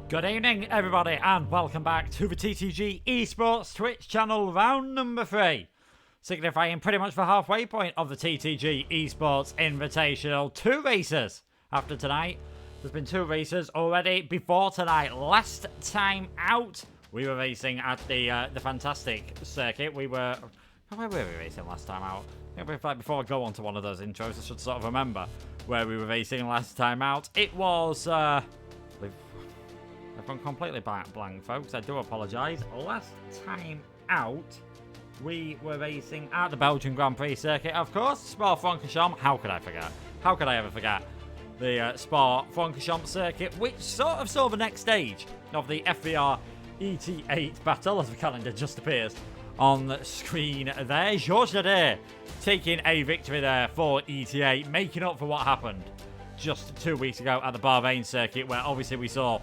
Good evening, everybody, and welcome back to the TTG Esports Twitch channel, round number 3, signifying pretty much the halfway point of the TTG Esports Invitational. 2 races after tonight. There's been 2 races already before tonight. Last time out, we were racing at the fantastic circuit. Where were we racing last time out? Before I go on to one of those intros, I should sort of remember where we were racing last time out. It was, I've gone completely blank, folks. I do apologise. Last time out, we were racing at the Belgian Grand Prix circuit, of course. Spa-Francorchamps. How could I forget? How could I ever forget? The Spa-Francorchamps circuit, which sort of saw the next stage of the FBR ET8 battle, as the calendar just appears on the screen there. Georges Nader taking a victory there for ET8, making up for what happened just 2 weeks ago at the Bahrain circuit, where obviously we saw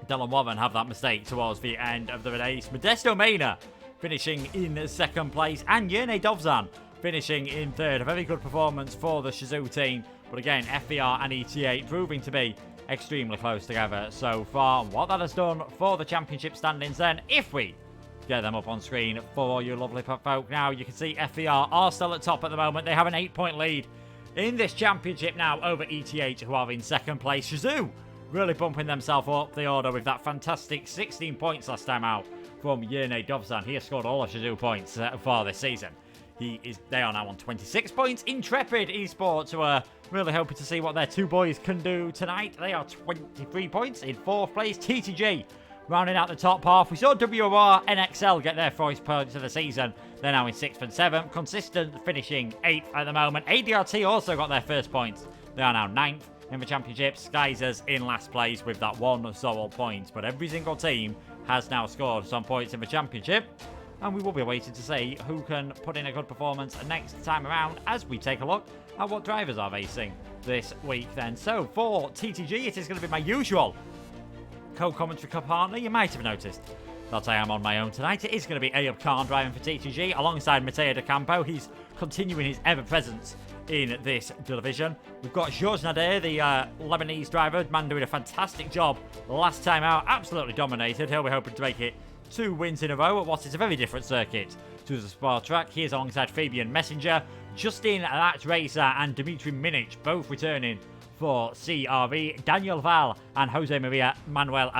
Dylan Warren have that mistake towards the end of the race. Modesto Mena finishing in second place, and Yerne Dovzan finishing in third. A very good performance for the Shizou team, but again, FBR and ET8 proving to be extremely close together so far. What that has done for the championship standings then, if we get them up on screen for you lovely folk now, you can see FBR are still at top at the moment. They have an 8-point lead in this championship now over ET8, who are in second place. Shizou really bumping themselves up the order with that fantastic 16 points last time out from Yerne Dovzan. He has scored all of Shizou points for this season. They are now on 26 points. Intrepid Esports, who are really hoping to see what their 2 boys can do tonight. They are 23 points in 4th place. TTG rounding out the top half. We saw WR NXL get their first points of the season. They're now in 6th and 7th. Consistent finishing 8th at the moment. ADRT also got their first points. They are now 9th. In the championship, Skyzers in last place with that 1 sole point. But every single team has now scored some points in the championship. And we will be waiting to see who can put in a good performance next time around as we take a look at what drivers are racing this week then. So for TTG, it is going to be my usual co-commentary partner. You might have noticed that I am on my own tonight. It is going to be Ayub Khan driving for TTG alongside Matteo De Campo. He's continuing his ever-presence in this division. We've got Georges Nader, the Lebanese driver, man doing a fantastic job last time out, absolutely dominated. He'll be hoping to make it 2 wins in a row at what is a very different circuit to the Spa track. He is alongside Fabian Messenger, Justin That Racer, and Dimitri Minic, both returning for CRV. Daniel Val and Jose Maria Manuel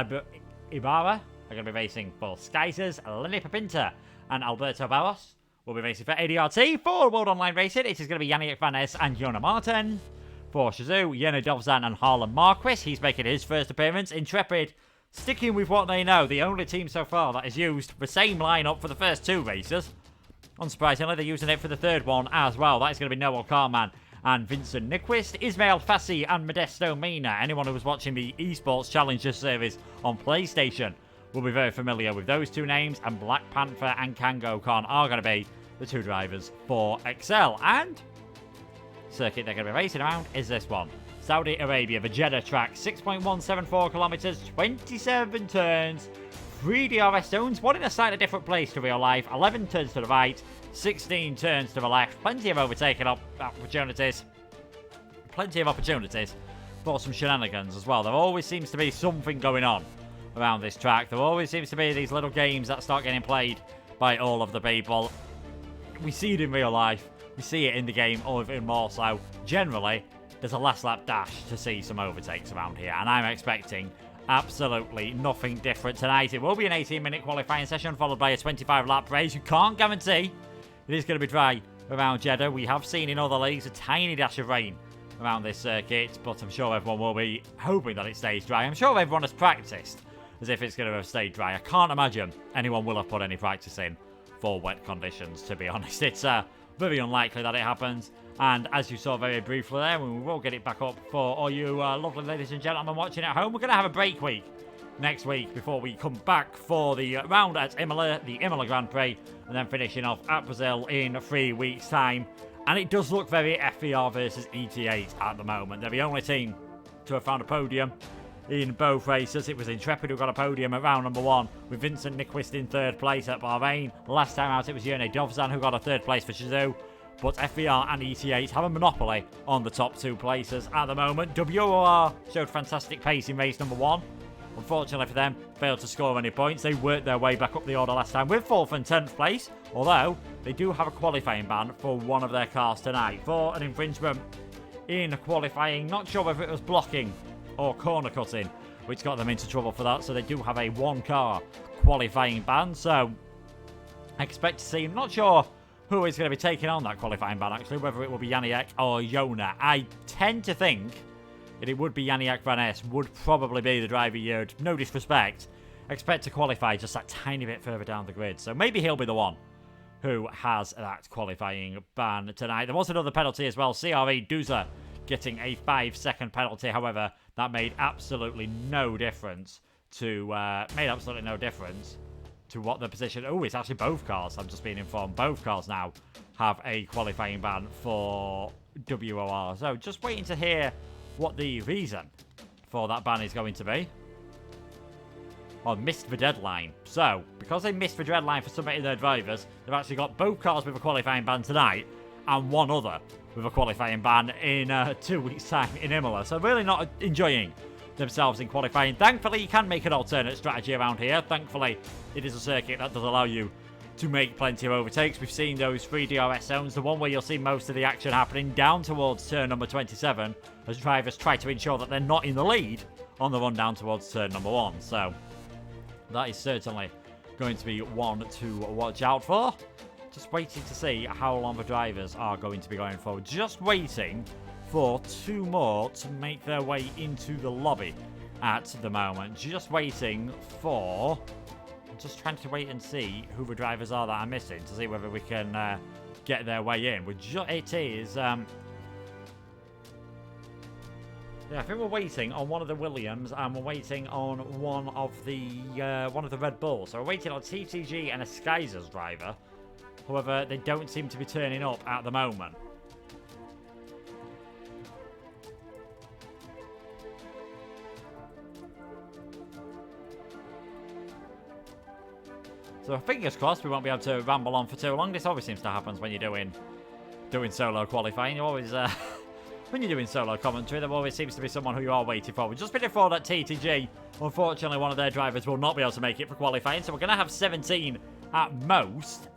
Ibarra are going to be racing for Skyzers. Lenny Papinta and Alberto Barros will be racing for ADRT. For World Online Racing, it is going to be Yannick Van Ness and Jona Martin. For Shizou, Yerne Dovzan and Harlan Marquis. He's making his first appearance. Intrepid sticking with what they know. The only team so far that has used the same lineup for the first 2 races. Unsurprisingly, they're using it for the 3rd one as well. That is going to be Noel Carman and Vincent Nyquist. Ismail Fassi and Modesto Mena. Anyone who was watching the Esports Challenger series on PlayStation will be very familiar with those 2 names. And Black Panther and Kango Khan are going to be the 2 drivers for Excel. And circuit they're going to be racing around is this one. Saudi Arabia, the Jeddah track, 6.174 kilometers, 27 turns, 3 DRS zones, 1 in a slightly different place to real life, 11 turns to the right, 16 turns to the left, plenty of overtaking opportunities, plenty of opportunities for some shenanigans as well. There always seems to be something going on around this track. There always seems to be these little games that start getting played by all of the people. We see it in real life, we see it in the game, or even more so. Generally, there's a last lap dash to see some overtakes around here, and I'm expecting absolutely nothing different tonight. It will be an 18-minute qualifying session followed by a 25-lap race. You can't guarantee it is going to be dry around Jeddah. We have seen in other leagues a tiny dash of rain around this circuit, but I'm sure everyone will be hoping that it stays dry. I'm sure everyone has practiced as if it's going to have stayed dry. I can't imagine anyone will have put any practice in for wet conditions, to be honest. It's very unlikely that it happens. And as you saw very briefly there, we will get it back up for all you lovely ladies and gentlemen watching at home. We're going to have a break week next week before we come back for the round at Imola, the Imola Grand Prix, and then finishing off at Brazil in 3 weeks' time. And it does look very FBR versus ET8 at the moment. They're the only team to have found a podium in both races. It was Intrepid who got a podium at round number 1, with Vincent Nyquist in 3rd place at Bahrain. Last time out, it was Yerne Dovzan who got a 3rd place for Shizou. But FBR and ET8 have a monopoly on the top 2 places at the moment. WOR showed fantastic pace in race number 1. Unfortunately for them, failed to score any points. They worked their way back up the order last time with 4th and 10th place, although they do have a qualifying ban for one of their cars tonight for an infringement in qualifying. Not sure whether it was blocking or corner cutting, which got them into trouble for that. So they do have a 1-car qualifying ban. So I expect to see, I'm not sure who is going to be taking on that qualifying ban, actually, whether it will be Janiak or Jona. I tend to think that it would be Janiak Van Es, would probably be the driver you'd, no disrespect, expect to qualify just that tiny bit further down the grid. So maybe he'll be the one who has that qualifying ban tonight. There was another penalty as well. CRE Duza getting a 5-second penalty. However, that made absolutely no difference to what the position. Oh, it's actually both cars. I'm just being informed. Both cars now have a qualifying ban for WOR. So just waiting to hear what the reason for that ban is going to be. Or missed the deadline. So, because they missed the deadline for submitting their drivers, they've actually got both cars with a qualifying ban tonight and one other with a qualifying ban in 2 weeks' time in Imola. So really not enjoying themselves in qualifying. Thankfully, you can make an alternate strategy around here. Thankfully, it is a circuit that does allow you to make plenty of overtakes. We've seen those 3 DRS zones, the one where you'll see most of the action happening down towards turn number 27, as drivers try to ensure that they're not in the lead on the run down towards turn number 1. So that is certainly going to be one to watch out for. Just waiting to see how long the drivers are going to be going forward. Just waiting for 2 more to make their way into the lobby at the moment. Just waiting for... Just trying to wait and see who the drivers are that are missing to see whether we can get their way in. It is... Yeah, I think we're waiting on one of the Williams and we're waiting on one of the Red Bulls. So we're waiting on TTG and a Skyzer's driver. However, they don't seem to be turning up at the moment. So fingers crossed we won't be able to ramble on for too long. This always seems to happen when you're doing solo qualifying. You always... When you're doing solo commentary, there always seems to be someone who you are waiting for. We've just been informed that TTG, unfortunately, one of their drivers will not be able to make it for qualifying, so we're going to have 17 at most.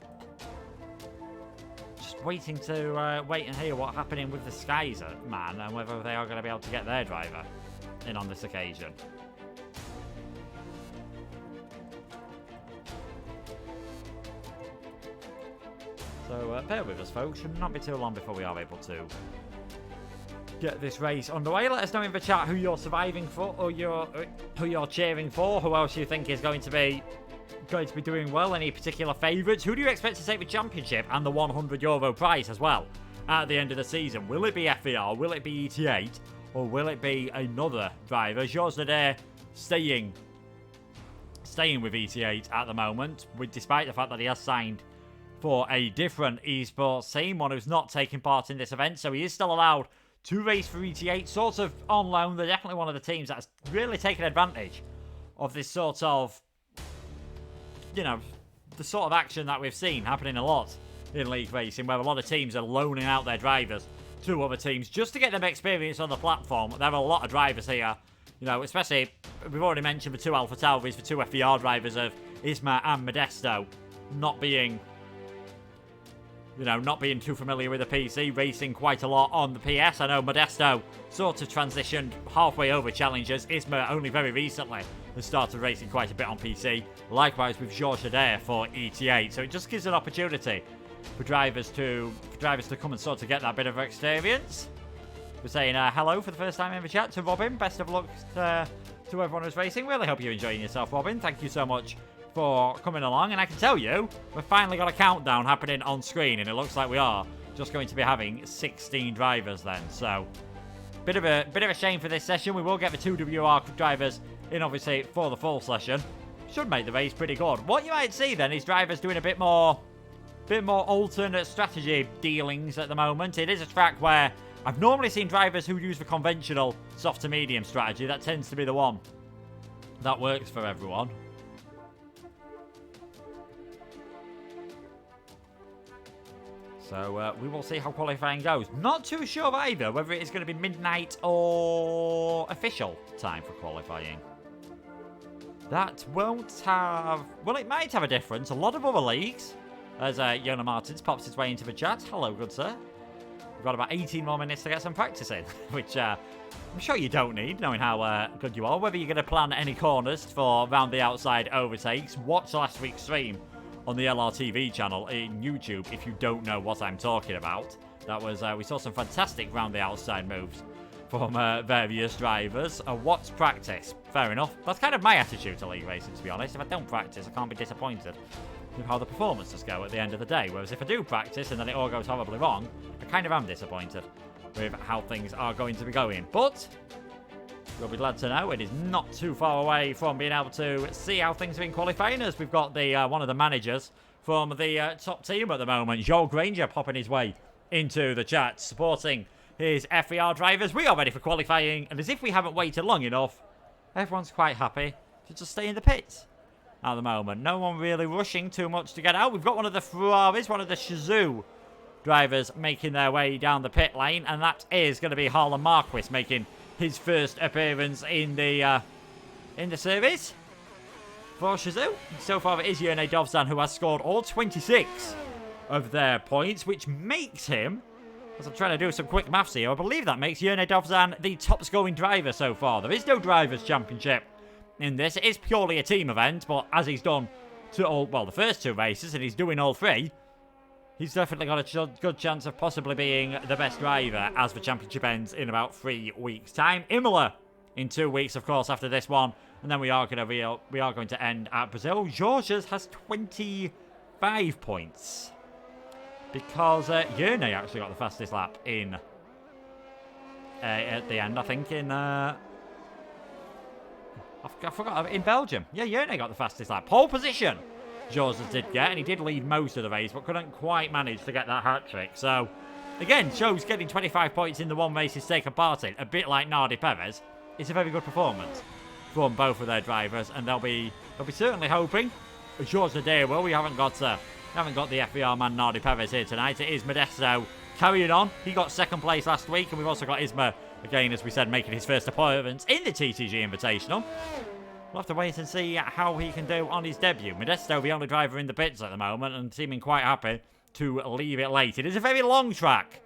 Just waiting to wait and hear what's happening with the Skyzer man and whether they are going to be able to get their driver in on this occasion. So bear with us, folks. Should not be too long before we are able to get this race underway. Let us know in the chat who you're surviving for, or who you're cheering for, who else you think is going to be doing well, any particular favourites. Who do you expect to take the championship and the €100 prize as well at the end of the season? Will it be FVR, will it be ET8, or will it be another driver? Georges Nader staying with ET8 at the moment, despite the fact that he has signed for a different esports team, one who's not taking part in this event, so he is still allowed to race for ET8, sort of on loan. They're definitely one of the teams that's really taken advantage of this sort of, you know, the sort of action that we've seen happening a lot in league racing, where a lot of teams are loaning out their drivers to other teams just to get them experience on the platform. There are a lot of drivers here, you know, especially, we've already mentioned the 2 Alpha Tauris, the 2 FVR drivers of Isma and Modesto not being too familiar with the PC, racing quite a lot on the PS. I know Modesto sort of transitioned halfway over Challengers. Isma only very recently has started racing quite a bit on PC. Likewise with Georges Nader for ET8. So it just gives an opportunity for drivers to come and sort of get that bit of experience. We're saying hello for the first time in the chat to Robin. Best of luck to everyone who's racing. Really hope you're enjoying yourself, Robin. Thank you so much for coming along, and I can tell you we've finally got a countdown happening on screen, and it looks like we are just going to be having 16 drivers then. So bit of a shame for this session. We will get the 2 WR drivers in obviously for the full session. Should make the race pretty good. What you might see then is drivers doing a bit more alternate strategy dealings at the moment. It is a track where I've normally seen drivers who use the conventional soft to medium strategy. That tends to be the one that works for everyone. So we will see how qualifying goes. Not too sure either whether it is going to be midnight or official time for qualifying. that won't have... Well, it might have a difference. A lot of other leagues. As Yona Martins pops his way into the chat. Hello, good sir. We've got about 18 more minutes to get some practice in, which I'm sure you don't need, knowing how good you are. Whether you're going to plan any corners for round the outside overtakes, watch last week's stream on the LRTV channel in YouTube if you don't know what I'm talking about. That was, we saw some fantastic round the outside moves from various drivers. What's practice? Fair enough. That's kind of my attitude to league racing, to be honest. If I don't practice, I can't be disappointed with how the performances go at the end of the day. Whereas if I do practice and then it all goes horribly wrong, I kind of am disappointed with how things are going to be going. But you'll be glad to know it is not too far away from being able to see how things are in qualifying, as we've got the one of the managers from the top team at the moment, Joel Granger, popping his way into the chat, supporting his FER drivers. We are ready for qualifying, and as if we haven't waited long enough, everyone's quite happy to just stay in the pits at the moment. No one really rushing too much to get out. We've got one of the Ferraris, one of the Shizou drivers making their way down the pit lane, and that is going to be Harlan Marquis making his first appearance in the series for Shizou. So far it is Yone Dovzan who has scored all 26 of their points, which makes him, as I'm trying to do some quick maths here, I believe that makes Yone Dovzan the top scoring driver so far. There is no Drivers' Championship in this. It is purely a team event, but as he's done to all, well, the first two races, and he's doing all three, he's definitely got a good chance of possibly being the best driver as the championship ends in about 3 weeks' time. Imola in 2 weeks, of course, after this one, and then we are going to end at Brazil. Georgia's has 25 points because Yone actually got the fastest lap in at the end. I think in I forgot, in Belgium. Yeah, Yone got the fastest lap. Pole position Georgia did get, and he did lead most of the race, but couldn't quite manage to get that hat-trick. So, again, shows getting 25 points in the one race he's taken part in, a bit like Nardi Perez. It's a very good performance from both of their drivers, and they'll be certainly hoping. George Nadeau, well, we haven't got the FBR man Nardi Perez here tonight. It is Modesto carrying on. He got second place last week, and we've also got Isma, again, as we said, making his first appearance in the TTG Invitational. We'll have to wait and see how he can do on his debut. Modesto, the only driver in the pits at the moment, and seeming quite happy to leave it late. It is a very long track.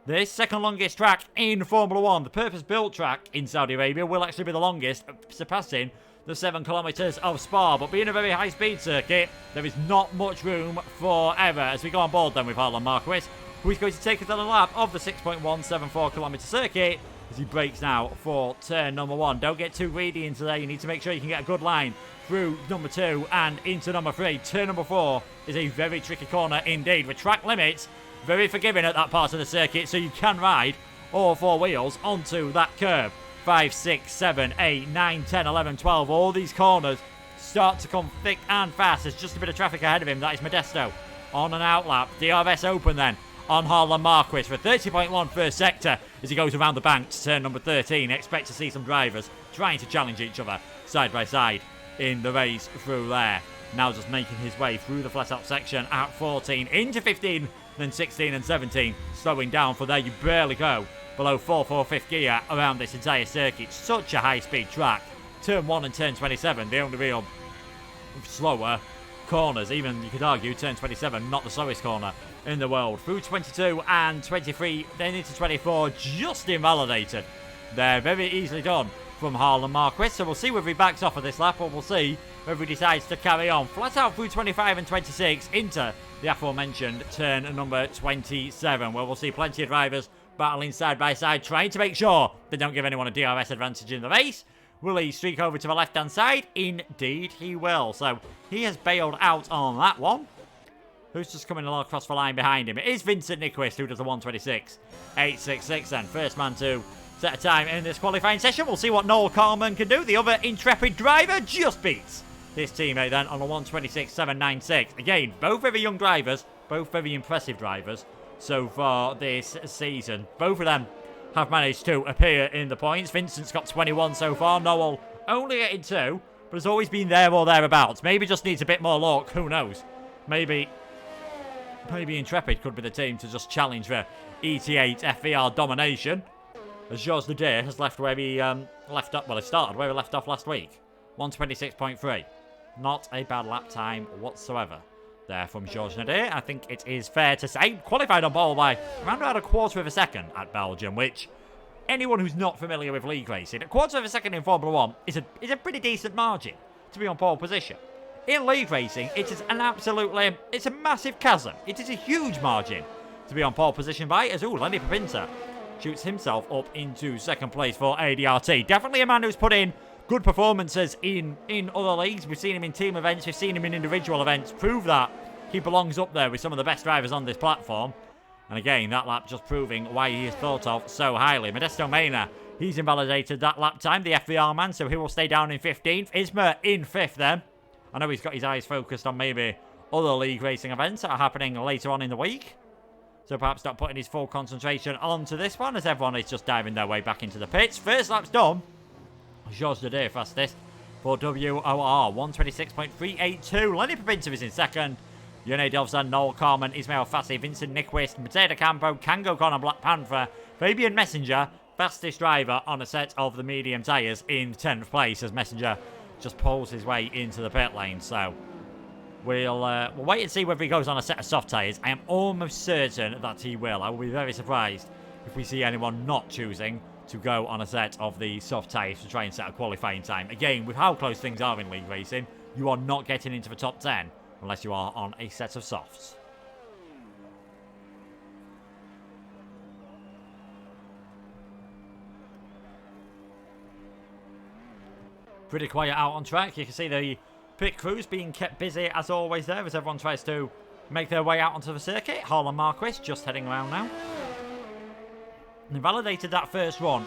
This second longest track in Formula 1. The purpose-built track in Saudi Arabia will actually be the longest, surpassing the 7 kilometres of Spa. But being a very high-speed circuit, there is not much room for error. As we go on board then with Harlan Marquis, who is going to take us on a lap of the 6.174 kilometre circuit, as he breaks now for turn number 1. Don't get too greedy into there. You need to make sure you can get a good line through number 2 and into number 3. Turn number 4 is a very tricky corner indeed, with track limits very forgiving at that part of the circuit, so you can ride all 4 wheels onto that curve. 5, 6, 7, 8, 9, 10, 11, 12. All these corners start to come thick and fast. There's just a bit of traffic ahead of him. That is Modesto on an outlap. DRS open then on Harlan Marquis for 30.1 first sector as he goes around the bank to turn number 13. Expect to see some drivers trying to challenge each other side by side in the race through there. Now just making his way through the flat out section at 14 into 15, then 16 and 17. Slowing down for there. You barely go below 4/4 gear around this entire circuit. Such a high speed track. Turn 1 and turn 27, the only real slower corners. Even you could argue turn 27, not the slowest corner in the world. Through 22 and 23, then into 24, just invalidated. They're very easily done from Harlan Marquis. So we'll see whether he backs off of this lap, or we'll see whether he decides to carry on. Flat out through 25 and 26 into the aforementioned turn number 27, where we'll see plenty of drivers battling side by side, trying to make sure they don't give anyone a DRS advantage in the race. Will he streak over to the left-hand side? Indeed he will. So he has bailed out on that one. Who's just coming along across the line behind him? It is Vincent Nyquist, who does a 1:26.866 then. First man to set a time in this qualifying session. We'll see what Noel Carman can do. The other intrepid driver just beats his teammate then on a 1:26.796. Again, both very young drivers, both very impressive drivers so far this season. Both of them have managed to appear in the points. Vincent's got 21 so far. Noel only getting 2, but has always been there or thereabouts. Maybe just needs a bit more luck. Who knows? Maybe Intrepid could be the team to just challenge for ET8 FVR domination. As Georges Nadeau has left where he left up. Well, he started where he left off last week. 126.3. Not a bad lap time whatsoever there from Georges Nadir. I think it is fair to say qualified on pole by around about a quarter of a second at Belgium, which anyone who's not familiar with league racing, a quarter of a second in Formula 1 is a pretty decent margin to be on pole position. In league racing, it is it's a massive chasm. It is a huge margin to be on pole position by, as Lenny Papinter shoots himself up into second place for ADRT. Definitely a man who's put in good performances in other leagues. We've seen him in team events, we've seen him in individual events, prove that he belongs up there with some of the best drivers on this platform. And again, that lap just proving why he is thought of so highly. Modesto Mena, he's invalidated that lap time, the FVR man, so he will stay down in 15th. Isma in 5th then. I know he's got his eyes focused on maybe other league racing events that are happening later on in the week. So perhaps not putting his full concentration onto this one, as everyone is just diving their way back into the pits. First lap's done. Georges Nadir fastest for WOR, 126.382. Lenny Papinter is in second. Yone Dovzan, Noel Carman, Ismail Fassi, Vincent Nyquist, Mateo De Campo, Kango Connor, Black Panther, Fabian Messenger, fastest driver on a set of the medium tyres in 10th place, as Messenger just pulls his way into the pit lane. So we'll wait and see whether he goes on a set of soft tyres. I am almost certain that he will. I will be very surprised if we see anyone not choosing to go on a set of the soft tyres to try and set a qualifying time. Again, with how close things are in league racing, you are not getting into the top 10 unless you are on a set of softs. Pretty quiet out on track. You can see the pit crews being kept busy as always there as everyone tries to make their way out onto the circuit. Harlan Marquis just heading around now. Invalidated that first run.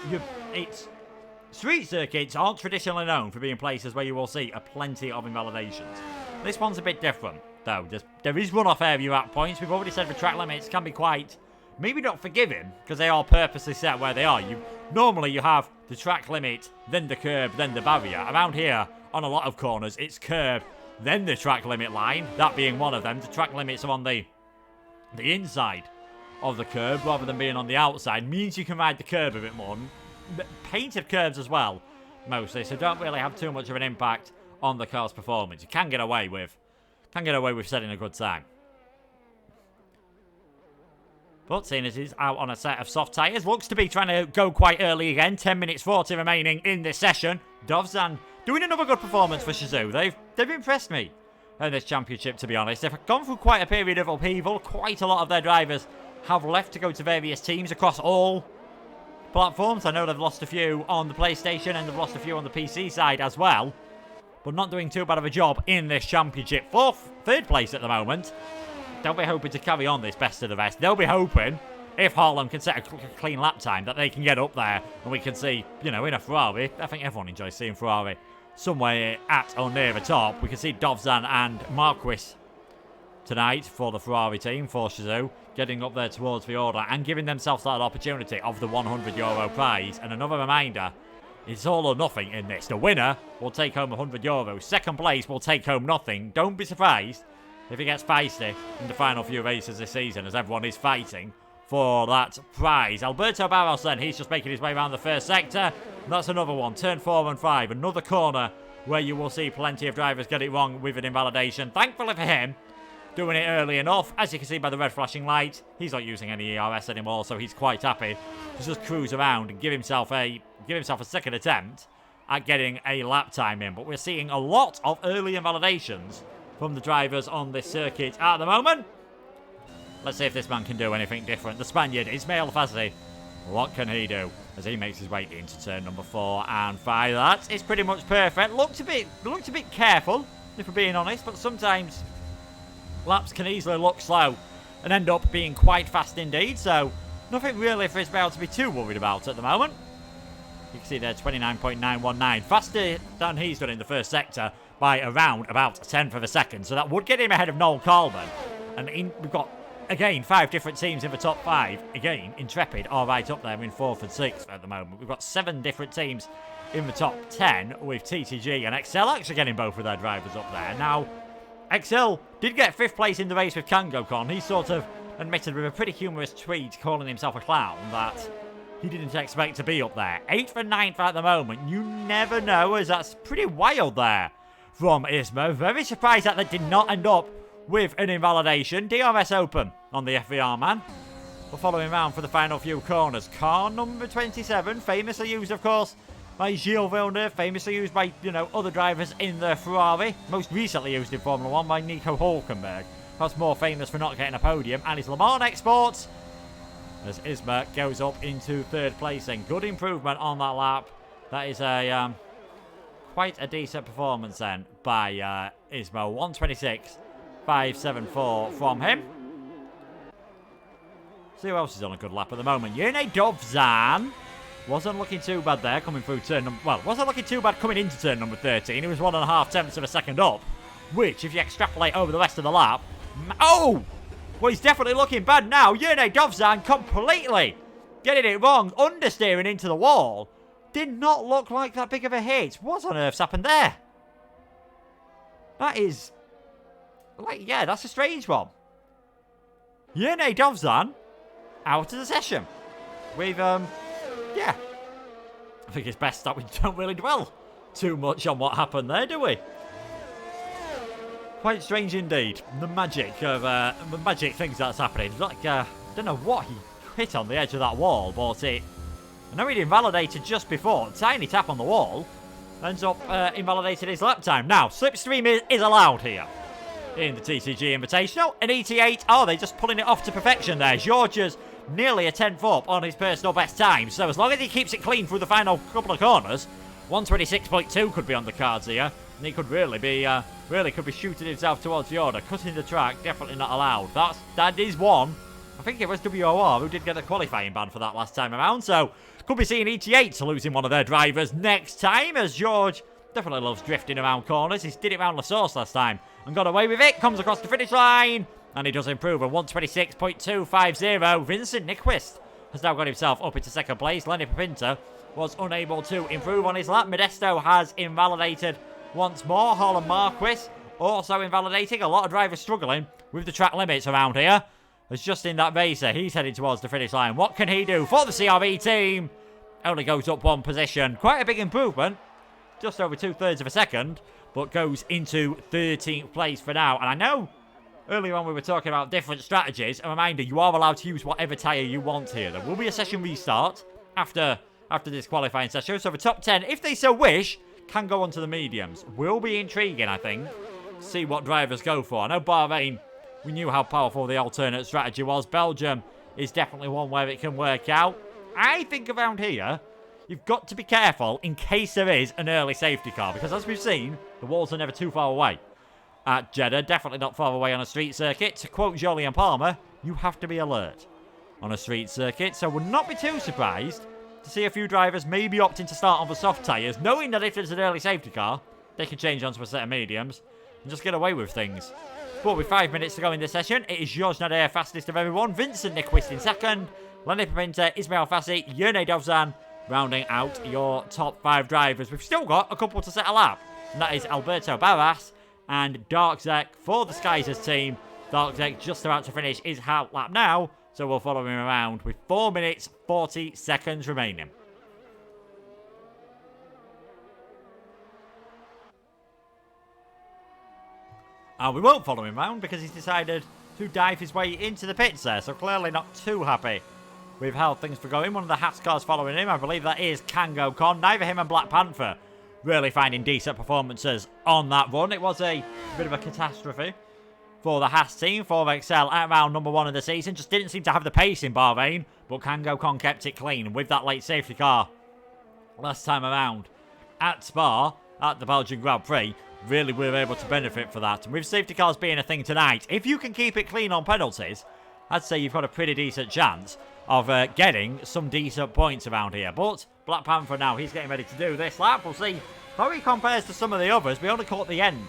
Street circuits aren't traditionally known for being places where you will see plenty of invalidations. This one's a bit different, though. There is runoff area at points. We've already said the track limits can be quite, maybe not forgiving, because they are purposely set where they are. Normally you have the track limit, then the curb, then the barrier. Around here, on a lot of corners, it's curb, then the track limit line, that being one of them. The track limits are on the inside of the curb rather than being on the outside. Means you can ride the curb a bit more. Painted curbs as well, mostly, so don't really have too much of an impact on the car's performance. You can get away with setting a good time. But seeing as he's out on a set of soft tyres, looks to be trying to go quite early again. 10 minutes 40 remaining in this session. Dovzan doing another good performance for Shizou. They've impressed me in this championship, to be honest. They've gone through quite a period of upheaval. Quite a lot of their drivers have left to go to various teams across all platforms. I know they've lost a few on the PlayStation and they've lost a few on the PC side as well. But not doing too bad of a job in this championship. Third place at the moment. They'll be hoping to carry on this best of the rest. They'll be hoping, if Harlem can set a clean lap time, that they can get up there and we can see, in a Ferrari. I think everyone enjoys seeing Ferrari somewhere at or near the top. We can see Dovzan and Marquis tonight for the Ferrari team, for Shizou, getting up there towards the order and giving themselves that opportunity of the €100 prize. And another reminder, it's all or nothing in this. The winner will take home €100. Second place will take home nothing. Don't be surprised if it gets feisty in the final few races this season, as everyone is fighting for that prize. Alberto Barros then, he's just making his way around the first sector. That's another one, turn 4 and 5. Another corner where you will see plenty of drivers get it wrong with an invalidation. Thankfully for him, doing it early enough. As you can see by the red flashing light, he's not using any ERS anymore, so he's quite happy to just cruise around and give himself a second attempt at getting a lap time in. But we're seeing a lot of early invalidations from the drivers on this circuit at the moment. Let's see if this man can do anything different. The Spaniard, Ismail Fassi. What can he do as he makes his way into turn number 4 and 5? That is pretty much perfect. Looked a bit careful, if we're being honest, but sometimes laps can easily look slow and end up being quite fast indeed. So nothing really for Ismail to be too worried about at the moment. You can see there 29.919, faster than he's done in the first sector by around about 10th of a second. So that would get him ahead of Noel Coleman. And we've got, again, 5 different teams in the top 5. Again, Intrepid are right up there in 4th and 6th at the moment. We've got 7 different teams in the top 10 with TTG and Excel actually getting both of their drivers up there. Now, Excel did get 5th place in the race with Kango Con. He sort of admitted with a pretty humorous tweet calling himself a clown that he didn't expect to be up there. 8th and 9th at the moment. You never know, as that's pretty wild there from Isma. Very surprised that did not end up with an invalidation. DRS open on the FVR man. We're following round for the final few corners. Car number 27, famously used, of course, by Gilles Villeneuve, famously used by, other drivers in the Ferrari. Most recently used in Formula 1 by Nico Hülkenberg. Perhaps more famous for not getting a podium. And his Le Mans Esports, as Isma goes up into 3rd placing. Good improvement on that lap. That is a quite a decent performance then by Isma. 1:26.574 from him. See who else is on a good lap at the moment. Yene Dovzan wasn't looking too bad there coming through wasn't looking too bad coming into turn number 13. He was 1.5 tenths of a second up, which, if you extrapolate over the rest of the lap, well, he's definitely looking bad now. Yene Dovzan completely getting it wrong, understeering into the wall. Did not look like that big of a hit. What on earth's happened there? That is, that's a strange one. Yene Dovzan out of the session. We've, I think it's best that we don't really dwell too much on what happened there, do we? Quite strange indeed. The magic things that's happening. I don't know what he hit on the edge of that wall, but I know he'd invalidated just before. Tiny tap on the wall. Ends up invalidating his lap time. Now, slipstream is allowed here in the TTG Invitational. An ET8. Oh, they're just pulling it off to perfection there. Georgia's nearly a 10th up on his personal best time. So as long as he keeps it clean through the final couple of corners, 1:26.2 could be on the cards here. And he could really be shooting himself towards the order. Cutting the track, definitely not allowed. That is one. I think it was WOR who did get a qualifying ban for that last time around. So could be seeing ET8 losing one of their drivers next time, as George definitely loves drifting around corners. He did it around La Source last time and got away with it. Comes across the finish line. And he does improve at 1:26.250. Vincent Nyquist has now got himself up into 2nd place. Lenny Papinta was unable to improve on his lap. Modesto has invalidated once more. Holland Marquis also invalidating. A lot of drivers struggling with the track limits around here. As Justin that racer, he's heading towards the finish line. What can he do for the CRV team? Only goes up 1 position. Quite a big improvement. Just over 2/3 of a second. But goes into 13th place for now. And I know earlier on we were talking about different strategies. A reminder, you are allowed to use whatever tyre you want here. There will be a session restart after this qualifying session. So the top 10, if they so wish, can go on to the mediums. Will be intriguing, I think. See what drivers go for. I know Bahrain, we knew how powerful the alternate strategy was. Belgium is definitely one where it can work out. I think around here, you've got to be careful in case there is an early safety car. Because as we've seen, the walls are never too far away. At Jeddah, definitely not far away on a street circuit. To quote Jolyon Palmer, you have to be alert on a street circuit. So would not be too surprised to see a few drivers maybe opting to start on the soft tyres, knowing that if there's an early safety car, they can change onto a set of mediums and just get away with things. But with 5 minutes to go in this session, it is Georges Nader fastest of everyone. Vincent Nyquist in 2nd. Lenny Papinta, Ismail Fassi, Yene Dovzan rounding out your top 5 drivers. We've still got a couple to set a lap. And that is Alberto Barras and Darkzek for the Skyzers team. Darkzek just about to finish his lap now. So we'll follow him around with 4 minutes, 40 seconds remaining. And we won't follow him around because he's decided to dive his way into the pits there. So clearly not too happy with how things were going. One of the Haas cars following him, I believe that is Kango Con. Neither him and Black Panther really finding decent performances on that run. It was a bit of a catastrophe for the Haas team. 4XL at round number 1 of the season. Just didn't seem to have the pace in Bahrain. But Kango Con kept it clean with that late safety car last time around at Spa at the Belgian Grand Prix. Really were able to benefit for that. And with safety cars being a thing tonight, if you can keep it clean on penalties, I'd say you've got a pretty decent chance of getting some decent points around here. But Black Panther now, he's getting ready to do this lap. We'll see how he compares to some of the others. We only caught the end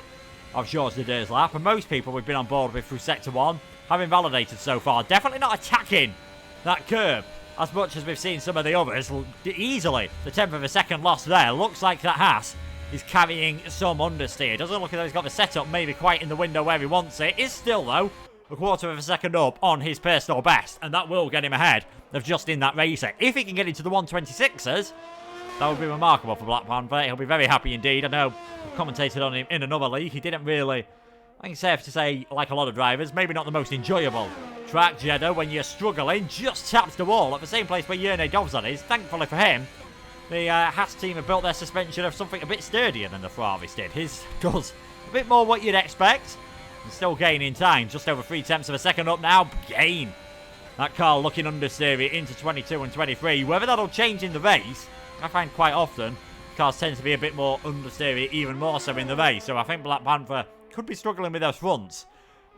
of Georges Nader's lap, and most people we've been on board with through Sector 1 have invalidated so far. Definitely not attacking that curb as much as we've seen some of the others. Easily, the 10th of a second loss there. Looks like that Haas is carrying some understeer. Doesn't look as though he's got the setup maybe quite in the window where he wants it. Is still, though, a quarter of a second up on his personal best, and that will get him ahead of Justin that racer. If he can get into the 126ers, that would be remarkable for Black Panther. He'll be very happy indeed. I know I've commentated on him in another league. He didn't really, I think it's safe to say, like a lot of drivers, maybe not the most enjoyable track, Jeddah, when you're struggling. Just taps the wall at the same place where Yerne Dovzan is. Thankfully for him, the Haas team have built their suspension of something a bit sturdier than the Ferraris did. His does a bit more what you'd expect. And still gaining time, just over 0.3 of a second up now. Gain. That car looking understeery into 22 and 23. Whether that'll change in the race, I find quite often cars tend to be a bit more understeery, even more so in the race. So I think Black Panther could be struggling with those fronts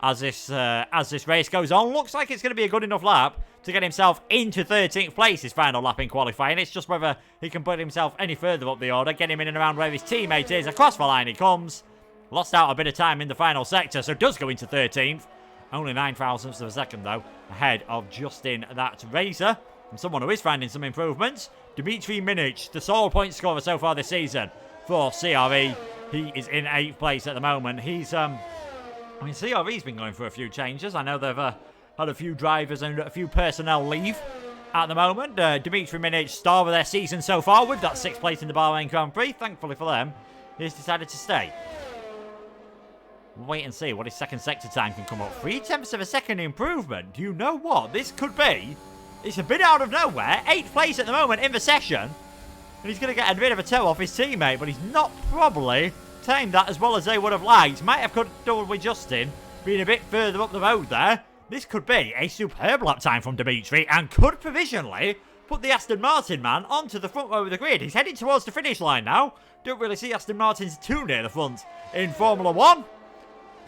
as this race goes on. Looks like it's going to be a good enough lap to get himself into 13th place, his final lap in qualifying. It's just whether he can put himself any further up the order, get him in and around where his teammate is. Across the line he comes. Lost out a bit of time in the final sector, so does go into 13th. Only 9 thousandths of a second, though, ahead of Justin that racer. And someone who is finding some improvements, Dmitry Minich, the sole point scorer so far this season for CRE. He is in 8th place at the moment. He's, CRE's been going through a few changes. I know they've had a few drivers and a few personnel leave at the moment. Dmitry Minich, star of their season so far with that 6th place in the Bahrain Grand Prix. Thankfully for them, he's decided to stay. Wait and see what his second sector time can come up. 0.3 of a second improvement. Do you know what this could be? It's a bit out of nowhere. 8th place at the moment in the session. And he's going to get a bit of a toe off his teammate, but he's not probably timed that as well as they would have liked. Might have could have done with Justin being a bit further up the road there. This could be a superb lap time from Dimitri and could provisionally put the Aston Martin man onto the front row of the grid. He's heading towards the finish line now. Don't really see Aston Martins too near the front in Formula 1.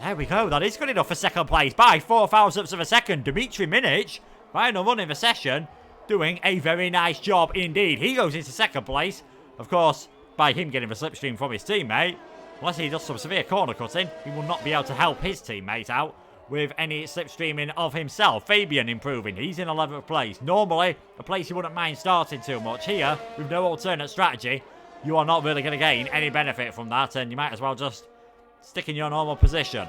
There we go. That is good enough for second place by 4 thousandths of a second. Dmitry Minich, final run in the session, doing a very nice job indeed. He goes into second place. Of course, by him getting the slipstream from his teammate, unless he does some severe corner cutting, he will not be able to help his teammate out with any slipstreaming of himself. Fabian improving. He's in 11th place. Normally, a place you wouldn't mind starting too much. Here, with no alternate strategy, you are not really going to gain any benefit from that, and you might as well just stick in your normal position.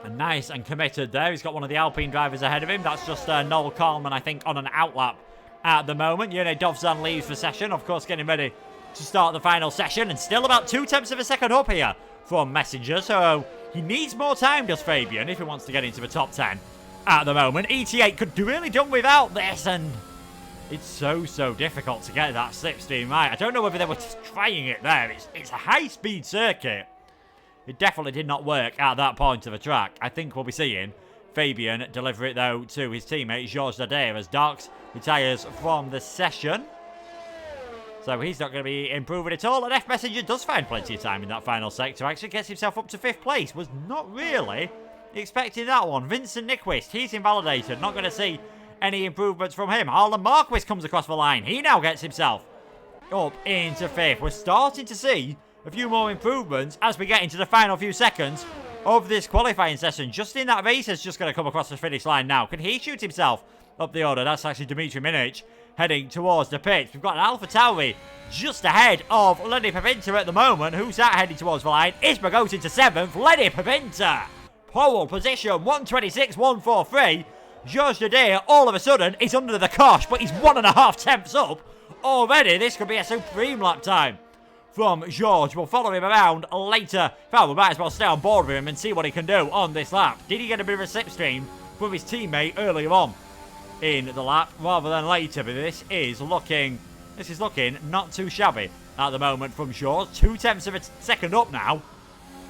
And nice and committed there. He's got one of the Alpine drivers ahead of him. That's just Noel Coleman, I think, on an outlap at the moment. Yerne Dovzan leaves the session. Of course, getting ready to start the final session. And still about 0.2 of a second up here from Messenger. So he needs more time, does Fabian, if he wants to get into the top 10 at the moment. ET8 could really done without this. And it's so difficult to get that slipstream right. I don't know whether they were trying it there. It's a high-speed circuit. It definitely did not work at that point of the track. I think we'll be seeing Fabian deliver it, though, to his teammate, Georges Dadair, as Darks retires from the session. So he's not going to be improving at all. And F Messenger does find plenty of time in that final sector. Actually gets himself up to 5th place. Was not really expecting that one. Vincent Nyquist, he's invalidated. Not going to see any improvements from him. Harlan Marquis comes across the line. He now gets himself up into 5th. We're starting to see a few more improvements as we get into the final few seconds of this qualifying session. Justin that race is just going to come across the finish line now. Can he shoot himself up the order? That's actually Dmitry Minich heading towards the pits. We've got an Alpha Tauri just ahead of Lenny Paventa at the moment. Who's that heading towards the line? Isma goes into 7th. Lenny Paventa, pole position, 126.143. Georges Dadair all of a sudden is under the cosh, but he's 1.5 tenths up already. This could be a supreme lap time from George. We'll follow him around later. Well, we might as well stay on board with him and see what he can do on this lap. Did he get a bit of a slipstream from his teammate earlier on in the lap rather than later? But this is looking not too shabby at the moment from George. 0.2 of a second up now.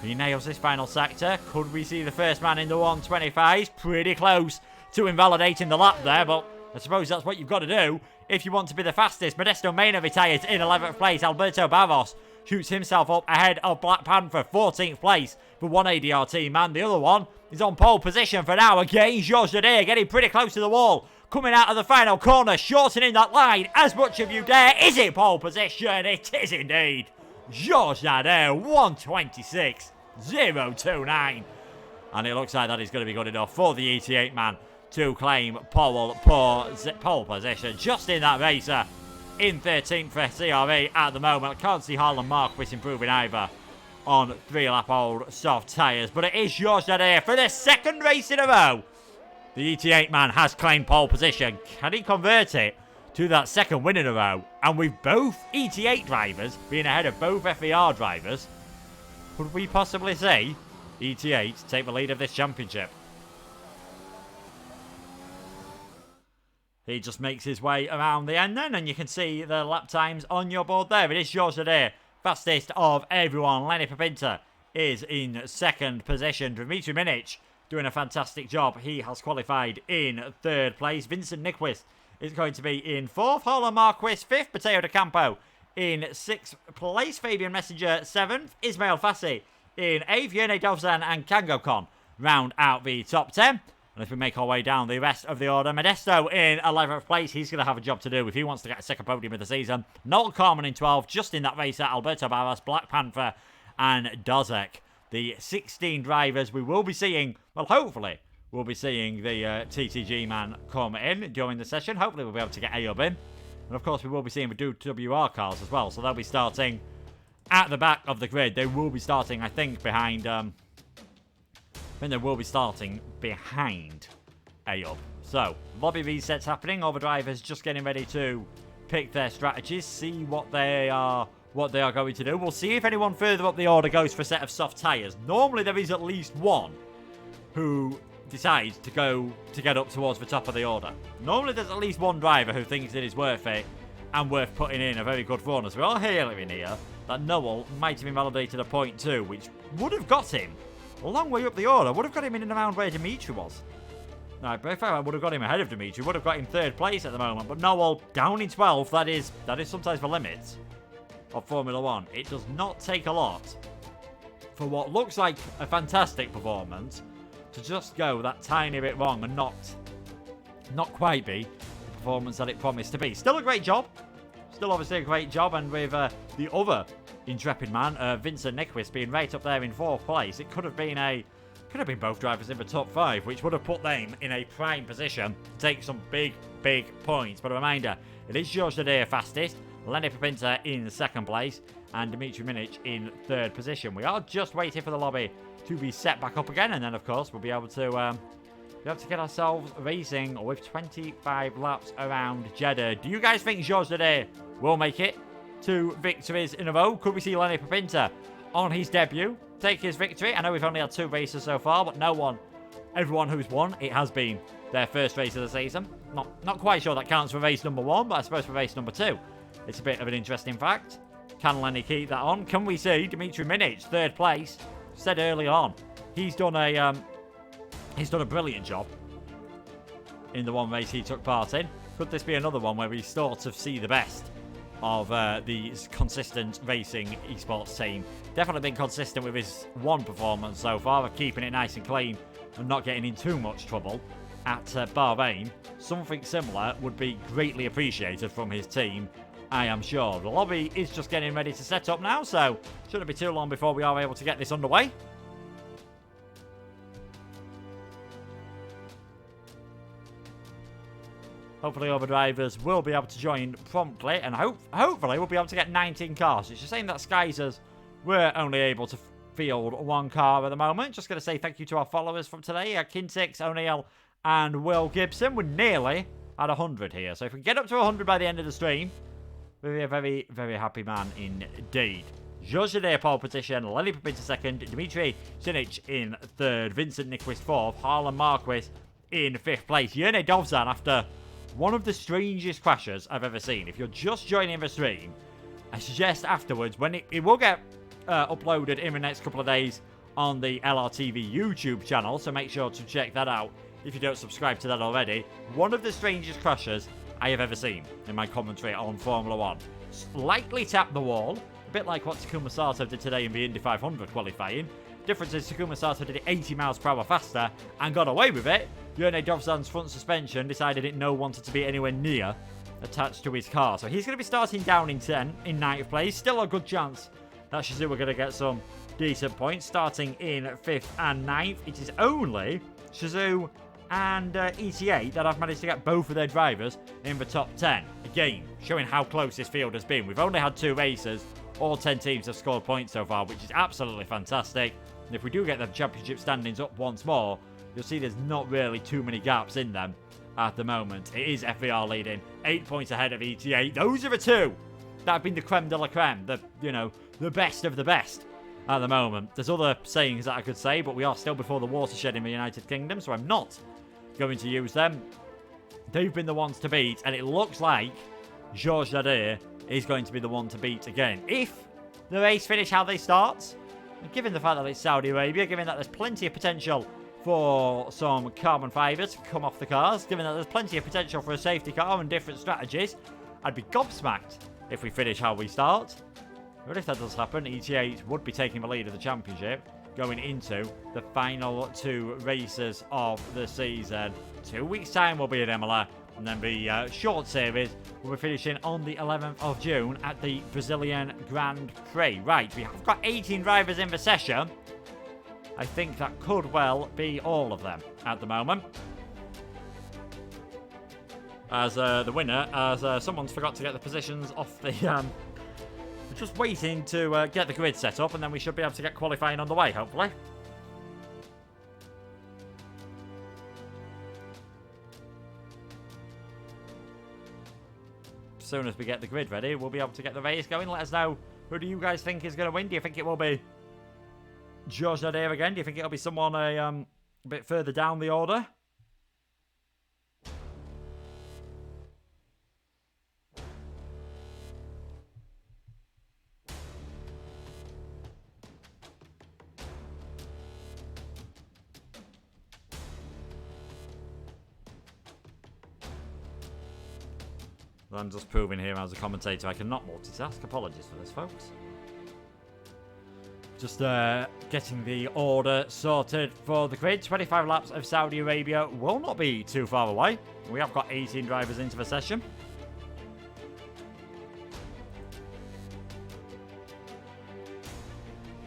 He nails this final sector. Could we see the first man in the 125s? Pretty close to invalidating the lap there, but I suppose that's what you've got to do if you want to be the fastest. Modesto Mena retires in 11th place. Alberto Barros shoots himself up ahead of Black Panther, 14th place for one ADR team man. The other one is on pole position for now. Again, Georges Dadair getting pretty close to the wall. Coming out of the final corner, shortening that line as much as you dare. Is it pole position? It is indeed. Georges Dadair, 126.029. And it looks like that is going to be good enough for the ET8 man to claim pole position just in that racer in 13th for CRE at the moment. I can't see Harlan Marquis improving either on 3-lap-old soft tyres. But it is Georges Dadier for the second race in a row. The ET8 man has claimed pole position. Can he convert it to that second win in a row? And with both ET8 drivers being ahead of both FER drivers, could we possibly see ET8 take the lead of this championship? He just makes his way around the end then, and you can see the lap times on your board there. It is Georges Dadier, fastest of everyone. Lenny Papinta is in second position. Dimitri Minic doing a fantastic job. He has qualified in third place. Vincent Nyquist is going to be in fourth. Harlan Marquis, fifth. Mateo De Campo in sixth place. Fabian Messenger, seventh. Ismail Fassi in eighth. Yerne Dovzan and Kango Kon round out the top 10. And if we make our way down the rest of the order, Modesto in 11th place. He's going to have a job to do if he wants to get a second podium of the season. Noel Carmen in 12th, just in that race at Alberto Barras, Black Panther and Dozek. The 16 drivers we will be seeing, well, hopefully, we'll be seeing the TTG man come in during the session. Hopefully, we'll be able to get Ayob in. And, of course, we will be seeing the WR cars as well. So they'll be starting at the back of the grid. They will be starting, I think, behind... I think they will be starting behind Ayob. So, lobby resets happening. All the drivers just getting ready to pick their strategies, see what they are going to do. We'll see if anyone further up the order goes for a set of soft tyres. Normally, there is at least one who decides to get up towards the top of the order. Normally, there's at least one driver who thinks it is worth it and worth putting in a very good run. As we're all hearing here that Noel might have been validated a point 2, which would have got him a long way up the order. Would have got him in and around where Dimitri was. No, but if I would have got him ahead of Dimitri, would have got him third place at the moment. But Noel down in 12th. That is sometimes the limit of Formula 1. It does not take a lot for what looks like a fantastic performance to just go that tiny bit wrong and not quite be the performance that it promised to be. Still a great job. Still obviously a great job. And with the other intrepid man, Vincent Nyquist, being right up there in 4th place, it could have been both drivers in the top 5, which would have put them in a prime position to take some big points. But a reminder, it is Georges Dadier fastest, Lenny Papinta in 2nd place, and Dimitri Minic in 3rd position. We are just waiting for the lobby to be set back up again, and then of course we'll be able to get ourselves racing with 25 laps around Jeddah. Do you guys think Georges Dadier will make it 2 victories in a row? Could we see Lenny Papinta on his debut take his victory? I know we've only had 2 races so far, but everyone who's won, it has been their first race of the season. Not quite sure that counts for race number 1, but I suppose for race number 2, it's a bit of an interesting fact. Can Lenny keep that on? Can we see Dimitri Minic 3rd place? Said early on, he's done a brilliant job in the one race he took part in. Could this be another one where we sort of see the best of the consistent racing esports team? Definitely been consistent with his one performance so far of keeping it nice and clean and not getting in too much trouble at Bahrain. Something similar would be greatly appreciated from his team, I am sure. The lobby is just getting ready to set up now, so shouldn't be too long before we are able to get this underway. Hopefully all the drivers will be able to join promptly, and hopefully we'll be able to get 19 cars. It's just saying that Skyzers were only able to field 1 car at the moment. Just going to say thank you to our followers from today. Kintix, O'Neill and Will Gibson. We're nearly at 100 here, so if we get up to 100 by the end of the stream, we'll be a very, very happy man indeed. Georges Dadier pole position, Lenny Papinta 2nd, Dimitri Minic in 3rd, Vincent Nyquist 4th, Harlan Marquis in 5th place. Yerne Dovzan after one of the strangest crashes I've ever seen. If you're just joining the stream, I suggest afterwards, when it will get uploaded in the next couple of days on the LRTV YouTube channel, so make sure to check that out if you don't subscribe to that already. One of the strangest crashes I have ever seen in my commentary on Formula 1. Slightly tapped the wall, a bit like what Takuma Sato did today in the Indy 500 qualifying. Difference is Takuma Sato did it 80 miles per hour faster and got away with it. Yerne Dovzan's front suspension decided it no wanted to be anywhere near attached to his car. So he's going to be starting down in 9th place. Still a good chance that Shazoo are going to get some decent points. Starting in 5th and 9th. It is only Shazoo and ET8 that have managed to get both of their drivers in the top 10. Again, showing how close this field has been. We've only had 2 races. All 10 teams have scored points so far, which is absolutely fantastic. And if we do get the championship standings up once more, you'll see there's not really too many gaps in them at the moment. It is FVR leading, 8 points ahead of ETA. Those are the two that have been the creme de la creme, the best of the best at the moment. There's other sayings that I could say, but we are still before the watershed in the United Kingdom, so I'm not going to use them. They've been the ones to beat, and it looks like Georges Nadir is going to be the one to beat again. If the race finish how they start, given the fact that it's Saudi Arabia, given that there's plenty of potential for some carbon fibre to come off the cars, given that there's plenty of potential for a safety car and different strategies, I'd be gobsmacked if we finish how we start. But if that does happen, ETA would be taking the lead of the championship going into the final 2 races of the season. 2 weeks' time will be at Imola, and then the short series will be finishing on the 11th of June at the Brazilian Grand Prix. Right, we have got 18 drivers in the session. I think that could well be all of them at the moment. As the winner, as someone's forgot to get the positions off the... we're just waiting to get the grid set up, and then we should be able to get qualifying on the way, hopefully. As soon as we get the grid ready, we'll be able to get the race going. Let us know, who do you guys think is going to win? Do you think it will be Georges Nadir again? Do you think it'll be someone a bit further down the order? I'm just proving here as a commentator I cannot multitask. Apologies for this, folks. Just getting the order sorted for the grid. 25 laps of Saudi Arabia will not be too far away. We have got 18 drivers into the session.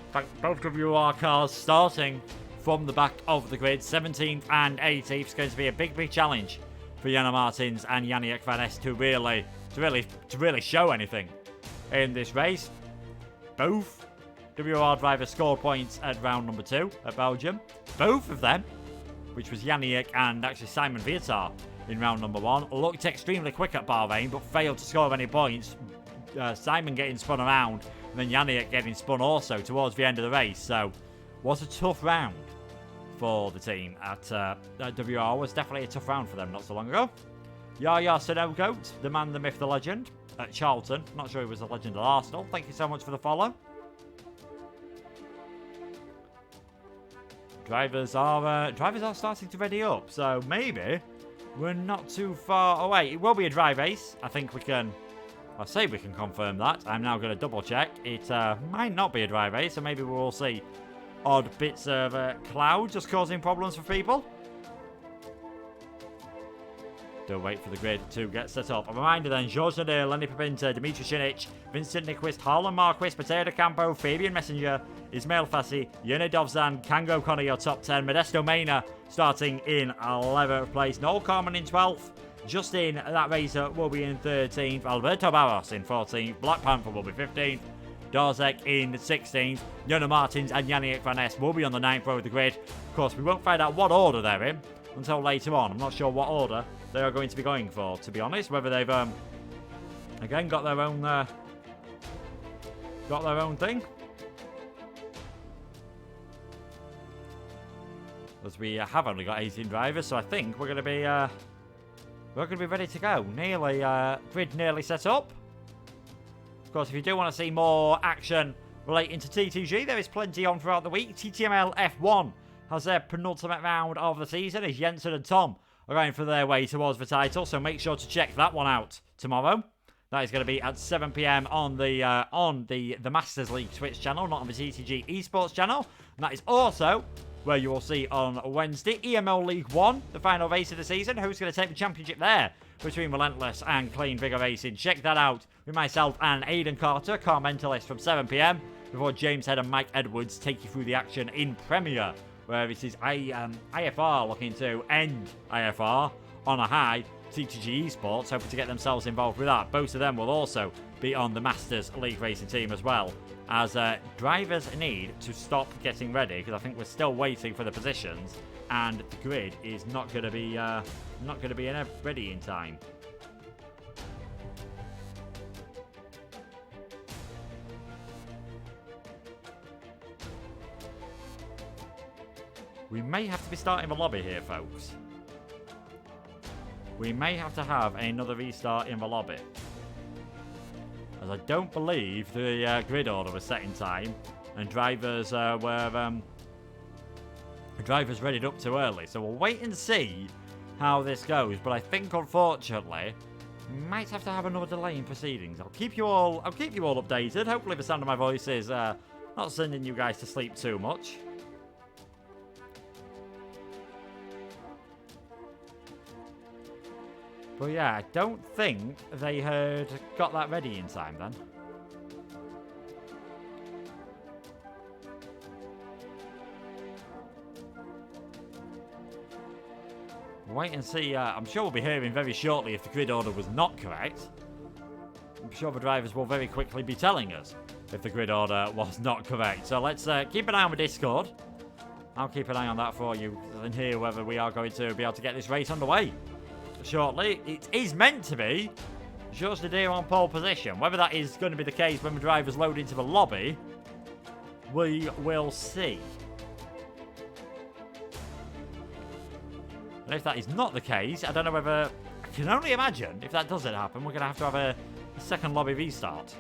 In fact, both WR cars starting from the back of the grid. 17th and 18th is going to be a big challenge for Janne Martins and Yannick Van Es to really show anything in this race. Both WR drivers scored points at round number 2 at Belgium. Both of them, which was Yannick and actually Simon Vietar in round number 1, looked extremely quick at Bahrain but failed to score any points. Simon getting spun around and then Yannick getting spun also towards the end of the race. So, was a tough round for the team at WR. Was definitely a tough round for them not so long ago. Yaya Sanogoat, the man, the myth, the legend at Charlton. Not sure he was a legend at Arsenal. Thank you so much for the follow. Drivers are starting to ready up, so maybe we're not too far away. It will be a dry race. I think we can... I'll say we can confirm that. I'm now going to double check. It might not be a dry race, so maybe we'll see odd bits of cloud just causing problems for people. Still wait for the grid to get set up. A reminder then, Georges Nadir, Lenny Pipinta, Dimitri Šinić, Vincent Nyquist, Harlan Marquis, Mateo De Campo, Fabian Messenger, Ismail Fassi, Yone Dovzan, Kango Connor, your top 10, Modesto Mena starting in 11th place, Noel Carmen in 12th, Justin, that racer, will be in 13th, Alberto Barros in 14th, Black Panther will be 15th, Dorzek in 16th, Janne Martins and Yannick Van Es will be on the 9th row of the grid. Of course, we won't find out what order they're in until later on. I'm not sure what order they are going to be going for, to be honest. Whether they've, again, got their own thing. As we have only got 18 drivers, so I think we're going to be ready to go. Grid nearly set up. Of course, if you do want to see more action relating to TTG, there is plenty on throughout the week. TTML F1 has their penultimate round of the season as Jensen and Tom are going for their way towards the title, so make sure to check that one out tomorrow. That is going to be at 7 PM on the Masters League Twitch channel, not on the TTG Esports channel. And that is also where you will see on Wednesday EML League 1, the final race of the season. Who's going to take the championship there between Relentless and Clean Vigor Racing? Check that out with myself and Aidan Carter, car mentalist, from 7 PM before James Head and Mike Edwards take you through the action in Premier, where it is IFR looking to end IFR on a high TTG Esports, hoping to get themselves involved with that. Both of them will also be on the Masters League Racing team as well, as drivers need to stop getting ready, because I think we're still waiting for the positions, and the grid is not going to be ready in time. We may have to be starting the lobby here, folks. We may have to have another restart in the lobby, as I don't believe the grid order was set in time, and drivers drivers readied up too early. So we'll wait and see how this goes. But I think, unfortunately, we might have to have another delay in proceedings. I'll keep you all updated. Hopefully, the sound of my voice is not sending you guys to sleep too much. But yeah, I don't think they had got that ready in time then. Wait and see. I'm sure we'll be hearing very shortly if the grid order was not correct. I'm sure the drivers will very quickly be telling us if the grid order was not correct. So let's keep an eye on the Discord. I'll keep an eye on that for you and hear whether we are going to be able to get this race underway shortly. It is meant to be just a deer on pole position. Whether that is going to be the case when the drivers load into the lobby, we will see. And if that is not the case, I don't know whether... I can only imagine if that doesn't happen, we're going to have a second lobby restart,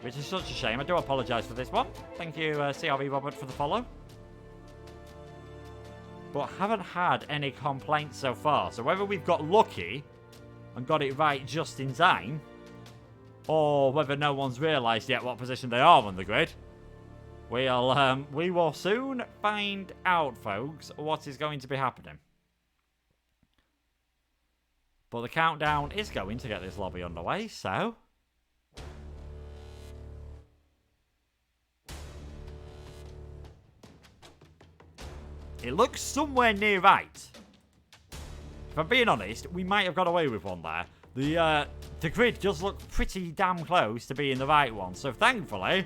which is such a shame. I do apologise for this one. Thank you, CRV Robert, for the follow. But haven't had any complaints so far. So whether we've got lucky and got it right just in time, or whether no one's realised yet what position they are on the grid, we will soon find out, folks, what is going to be happening. But the countdown is going to get this lobby underway, so... It looks somewhere near right. If I'm being honest, we might have got away with one there. The grid does look pretty damn close to being the right one. So thankfully,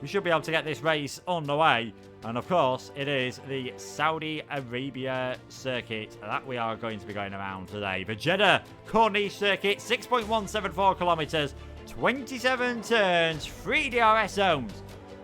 we should be able to get this race underway. And of course, it is the Saudi Arabia circuit that we are going to be going around today. The Jeddah Corniche circuit, 6.174 kilometres, 27 turns, 3 DRS zones.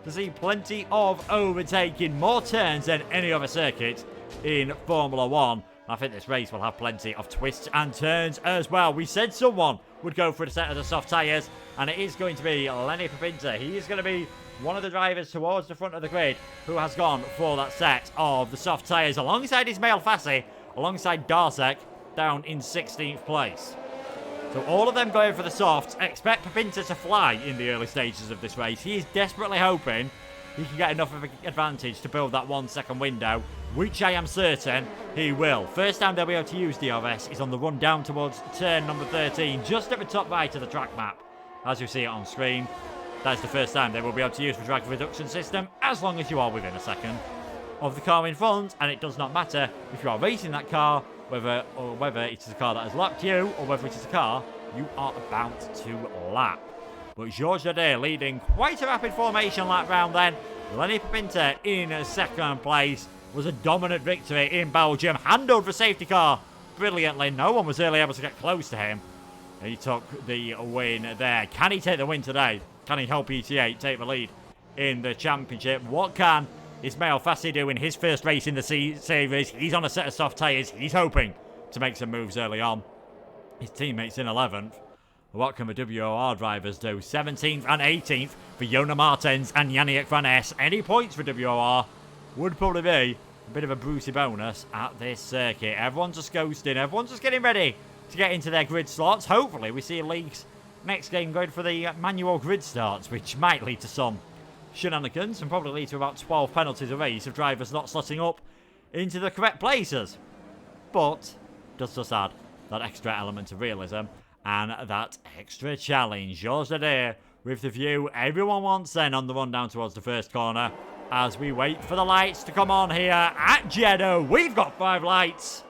To see plenty of overtaking, more turns than any other circuit in Formula 1. I think this race will have plenty of twists and turns as well. We said someone would go for a set of the soft tyres, and it is going to be Lenny Papinter. He is going to be one of the drivers towards the front of the grid who has gone for that set of the soft tyres alongside Ismail Fassi, alongside Darsek, down in 16th place. So all of them going for the softs. Expect Papinter to fly in the early stages of this race. He is desperately hoping he can get enough of an advantage to build that 1 second window, which I am certain he will. First time they'll be able to use DRS is on the run down towards turn number 13, just at the top right of the track map, as you see it on screen. That's the first time they will be able to use the drag reduction system, as long as you are within a second of the car in front, and it does not matter if you are racing that car, whether it is a car that has lapped you, or whether it is a car you are about to lap. But Georges Dadair leading quite a rapid formation lap round then. Lenny Papinter in second place. Was a dominant victory in Belgium. Handled the safety car brilliantly. No one was really able to get close to him. He took the win there. Can he take the win today? Can he help ET8 take the lead in the championship? What can Ismail Fassi do in his first race in the series? He's on a set of soft tyres. He's hoping to make some moves early on. His teammates in 11th. What can the WOR drivers do? 17th and 18th for Jona Martens and Yannick Van Es. Any points for WOR would probably be a bit of a Brucey bonus at this circuit. Everyone's just ghosting. Everyone's just getting ready to get into their grid slots. Hopefully we see League's next game going for the manual grid starts, which might lead to some shenanigans and probably lead to about 12 penalties a race of drivers not slotting up into the correct places. But does just add that extra element of realism and that extra challenge. Georges Dadair with the view everyone wants then on the run down towards the first corner as we wait for the lights to come on here at Jeddah. We've got 5 lights.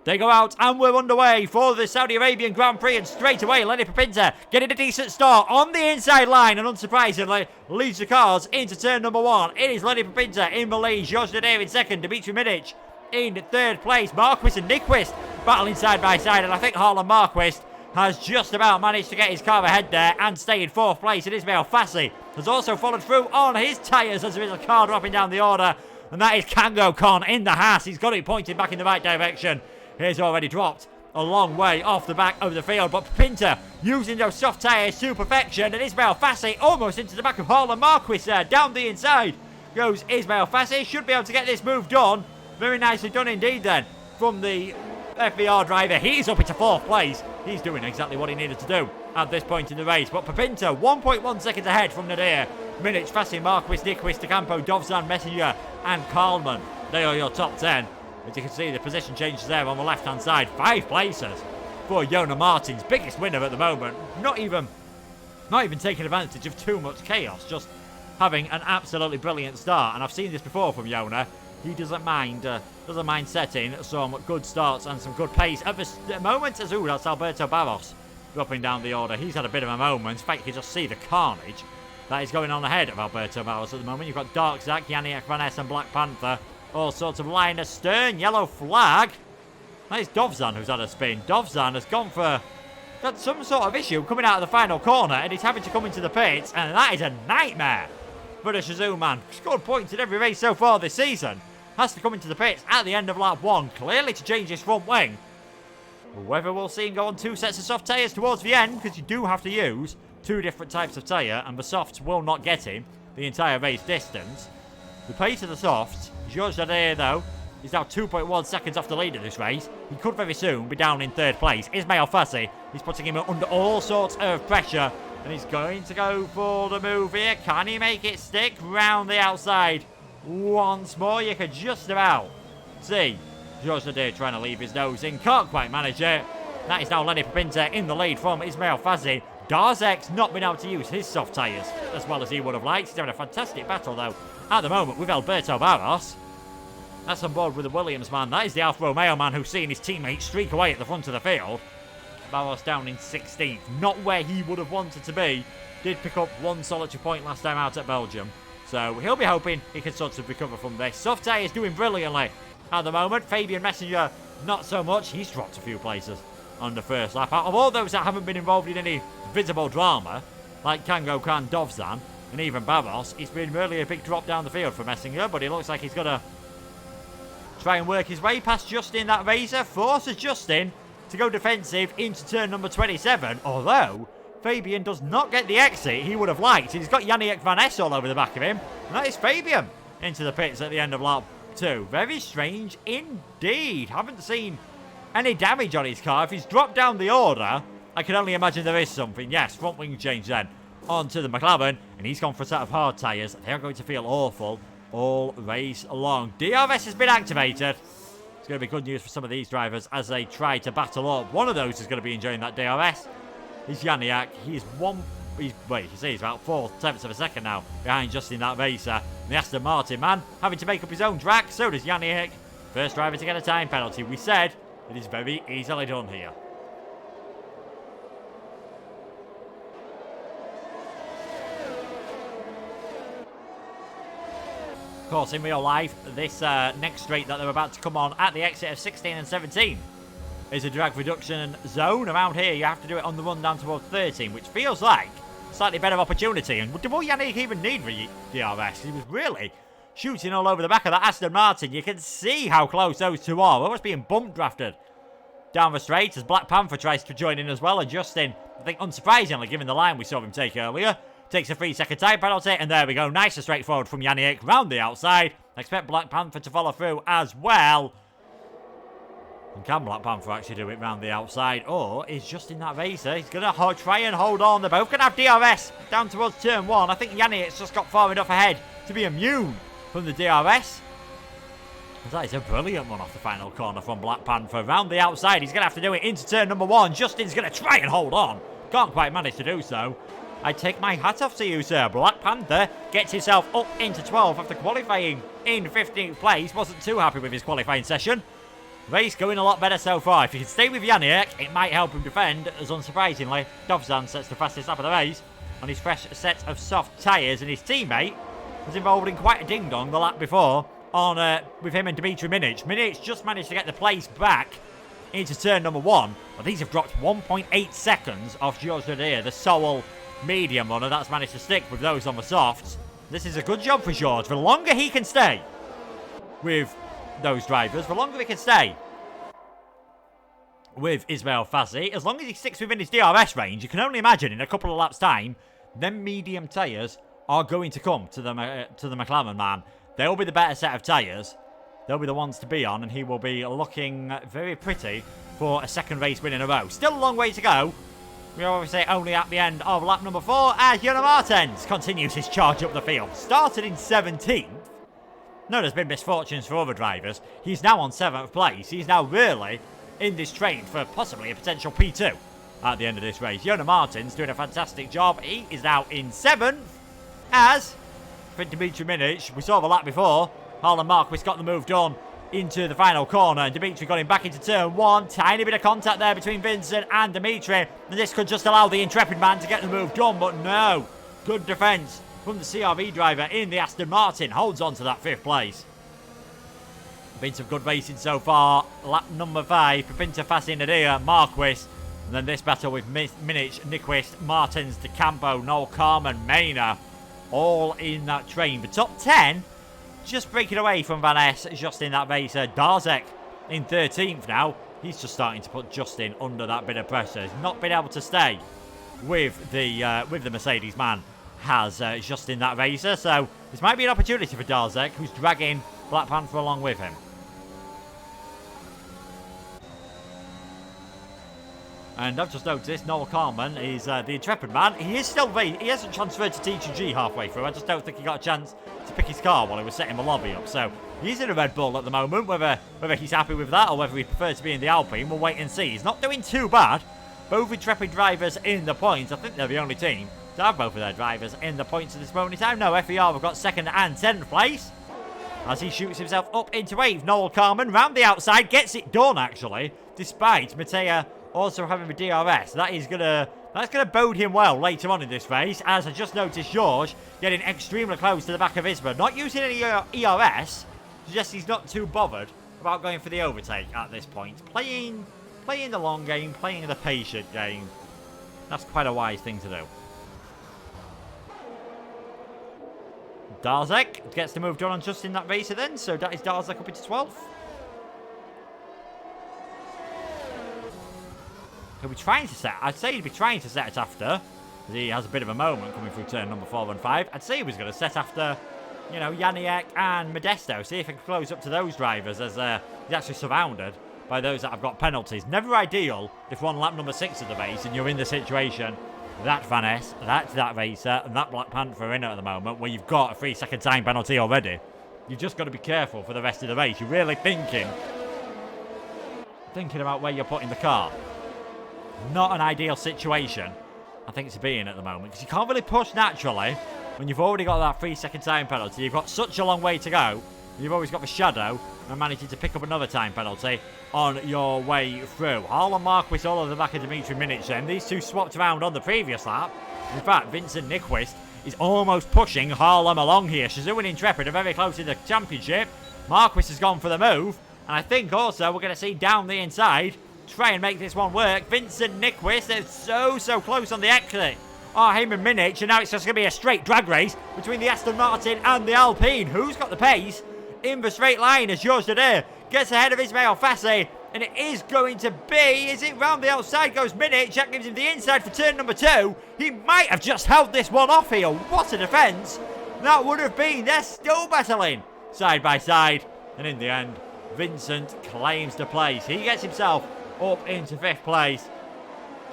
They go out and we're underway for the Saudi Arabian Grand Prix, and straight away Lenny Papinta getting a decent start on the inside line and unsurprisingly leads the cars into turn number 1. It is Lenny Papinta in the lead, George Nadir in second, Dimitri Milic in third place, Marquis and Nyquist battling side by side, and I think Harlan Marquis has just about managed to get his car ahead there and stay in 4th place. And Ismail Fassi has also followed through on his tyres as there is a car dropping down the order, and that is Kango Khan in the Haas. He's got it pointed back in the right direction. He's already dropped a long way off the back of the field, but Pinter using those soft tyres to perfection, and Ismail Fassi almost into the back of Harlan Marquis there. Down the inside goes Ismail Fassi. Should be able to get this move done. Very nicely done indeed then from the FBR driver. He's up into 4th place. He's doing exactly what he needed to do at this point in the race. But Papinta 1.1 seconds ahead from Nadir. Milic, Fassi, Marquis, Nyquist, DeCampo, Dovzan, Messenger and Carlman. They are your top 10. As you can see, the position changes there on the left-hand side. 5 places for Jona Martins. Biggest winner at the moment. Not even taking advantage of too much chaos. Just having an absolutely brilliant start. And I've seen this before from Jona. He doesn't mind setting some good starts and some good pace. At the moment, that's Alberto Barros dropping down the order. He's had a bit of a moment. In fact, you can just see the carnage that is going on ahead of Alberto Barros at the moment. You've got Dark Zach, Yannick Van Ness and Black Panther. All sorts of line astern. Yellow flag. That is Dovzan who's had a spin. Dovzan has got some sort of issue coming out of the final corner, and he's having to come into the pits, and that is a nightmare for the Shazoo man. Scored points in every race so far this season. Has to come into the pits at the end of lap 1, clearly to change his front wing. Whether we'll see him go on 2 sets of soft tyres towards the end, because you do have to use 2 different types of tyre, and the softs will not get him the entire race distance. The pace of the softs, George Nadir though, is now 2.1 seconds off the lead of this race. He could very soon be down in 3rd place. Ismail Fassi, he's putting him under all sorts of pressure, and he's going to go for the move here. Can he make it stick round the outside? Once more, you could just about see George Nadir trying to leave his nose in. Can't quite manage it. That is now Lenny Papinta in the lead from Ismail Fassi. Darzek's not been able to use his soft tyres as well as he would have liked. He's having a fantastic battle, though, at the moment with Alberto Barros. That's on board with the Williams man. That is the Alfa Romeo man who's seeing his teammates streak away at the front of the field. Barros down in 16th. Not where he would have wanted to be. Did pick up 1 solitary point last time out at Belgium. So he'll be hoping he can sort of recover from this. Soft tyre is doing brilliantly at the moment. Fabian Messenger, not so much. He's dropped a few places on the first lap. Out of all those that haven't been involved in any visible drama, like Kango Khan, Dovzan, and even Barros, it's been really a big drop down the field for Messenger, but it looks like he's going to try and work his way past Justin, that racer. Forces Justin to go defensive into turn number 27, although Fabian does not get the exit he would have liked. He's got Yannick Van Ness all over the back of him, and that is Fabian into the pits at the end of lap 2. Very strange indeed. Haven't seen any damage on his car. If he's dropped down the order, I can only imagine there is something. Yes, front wing change then onto the McLaren, and he's gone for a set of hard tyres. They're going to feel awful all race long. DRS has been activated. It's going to be good news for some of these drivers as they try to battle up. One of those is going to be enjoying that DRS. He's Yannick. He's about 4/10 of a second now behind Justin, that racer. And the Aston Martin man having to make up his own track. So does Yannick. First driver to get a time penalty. We said it is very easily done here. Of course, in real life, this next straight that they're about to come on at the exit of 16 and 17 is a drag reduction zone. Around here, you have to do it on the run down towards 13, which feels like a slightly better opportunity. And will Yannick even need DRS? He was really shooting all over the back of that Aston Martin. You can see how close those two are. Almost being bump drafted down the straight as Black Panther tries to join in as well. And Justin, I think unsurprisingly, given the line we saw him take earlier, takes a 3-second time penalty. And there we go. Nice and straightforward from Yannick round the outside. I expect Black Panther to follow through as well. And can Black Panther actually do it round the outside? Or is Justin that racer? He's going to try and hold on. They're both going to have DRS down towards turn 1. I think Yannick's just got far enough ahead to be immune from the DRS. That is a brilliant one off the final corner from Black Panther. Round the outside, he's going to have to do it into turn number 1. Justin's going to try and hold on. Can't quite manage to do so. I take my hat off to you, sir. Black Panther gets himself up into 12 after qualifying in 15th place. Wasn't too happy with his qualifying session. Race going a lot better so far. If he can stay with Yannick, it might help him defend, as unsurprisingly, Dovzan sets the fastest lap of the race on his fresh set of soft tyres, and his teammate was involved in quite a ding-dong the lap before on with him and Dmitry Minic. Minic just managed to get the place back into turn number 1, but these have dropped 1.8 seconds off Georges Dodier, the sole medium runner that's managed to stick with those on the softs. This is a good job for Georges. The longer he can stay with those drivers, the longer he can stay with Ismail Fassi, as long as he sticks within his DRS range, you can only imagine in a couple of laps' time, them medium tyres are going to come to the McLaren man. They'll be the better set of tyres. They'll be the ones to be on, and he will be looking very pretty for a second race win in a row. Still a long way to go. We're obviously only at the end of lap number 4, as Jonas Martens continues his charge up the field. Started in 17th. No, there's been misfortunes for other drivers. He's now on 7th place. He's now really in this train for possibly a potential P2 at the end of this race. Jonas Martens doing a fantastic job. He is now in 7th, as for Dmitry Minic, we saw the lap before. Harlan Marquis got the move done into the final corner, and Dmitry got him back into turn 1. Tiny bit of contact there between Vincent and Dmitry, and this could just allow the intrepid man to get the move done, but no. Good defence from the CRV driver in the Aston Martin. Holds on to that 5th place. Been some good racing so far. Lap number 5, Pepinta, Fassi, Nadir, Marquis. And then this battle with Minic, Nyquist, Martins, De Campo, Noel Carman, Maynard, all in that train. The top 10 just breaking away from Van Ness just in that race. Darzek in 13th now. He's just starting to put Justin under that bit of pressure. He's not been able to stay with the Mercedes man, has just in that racer. So this might be an opportunity for Darzek, who's dragging Black Panther along with him. And I've just noticed Noel Carman is the intrepid man. He is still he hasn't transferred to TTG halfway through. I just don't think he got a chance to pick his car while he was setting the lobby up. So he's in a Red Bull at the moment. Whether he's happy with that or whether he prefers to be in the Alpine, we'll wait and see. He's not doing too bad. Both intrepid drivers in the points. I think they're the only team to have both of their drivers in the points at this moment in time. No, FER have got 2nd and 10th place, as he shoots himself up into 8th. Noel Carman round the outside, gets it done actually, despite Mattea also having a DRS. That's gonna bode him well later on in this race, as I just noticed George getting extremely close to the back of Isma. Not using any ERS, suggests he's not too bothered about going for the overtake at this point. Playing the long game, playing the patient game. That's quite a wise thing to do. Darzek gets the move done on just in that racer then, so that is Darzek up into 12th. He'll be trying to set. I'd say he'd be trying to set it after. He has a bit of a moment coming through turn number 4 and 5. I'd say he was going to set after, you know, Janiek and Modesto. See if he can close up to those drivers, as he's actually surrounded by those that have got penalties. Never ideal if we're on lap number 6 of the race and you're in the situation that Van Ness, that racer, and that Black Panther are in at the moment, where you've got a 3-second time penalty already. You've just got to be careful for the rest of the race. You're really thinking about where you're putting the car. Not an ideal situation, I think, to be in at the moment, because you can't really push naturally when you've already got that 3-second time penalty. You've got such a long way to go. You've always got the shadow and managing to pick up another time penalty on your way through. Harlan Marquis all over the back of Dmitry Minic then. These two swapped around on the previous lap. In fact, Vincent Nyquist is almost pushing Harlan along here. Shazoo and Intrepid are very close in the championship. Marquis has gone for the move, and I think also we're going to see down the inside try and make this one work. Vincent Nyquist is so close on the exit. Heyman Minic, and now it's just going to be a straight drag race between the Aston Martin and the Alpine. Who's got the pace in the straight line as Georges Dodier gets ahead of Ismail Fassi, and it is going to be, is it round the outside goes Minic. That gives him the inside for turn number 2. He might have just held this one off here. What a defence that would have been. They're still battling side by side, and in the end Vincent claims the place. He gets himself up into 5th place.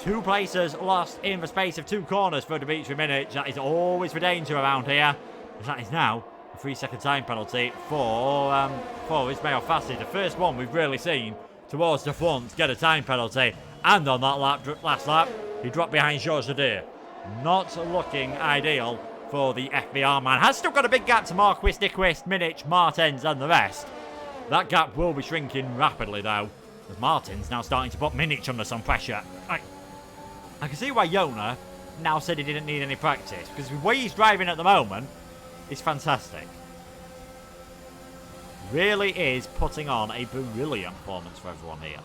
2 places lost in the space of 2 corners for Dmitry Minic. That is always the danger around here. That is now a 3-second time penalty for Ismail Fassi. The first one we've really seen towards the front get a time penalty. And on that last lap, he dropped behind Georges Dodier. Not looking ideal for the FBR man. Has still got a big gap to Marquis, Nyquist, Minic, Martens and the rest. That gap will be shrinking rapidly, though, as Martin's now starting to put Minich under some pressure. I can see why Yona now said he didn't need any practice, because the way he's driving at the moment is fantastic. Really is putting on a brilliant performance for everyone here.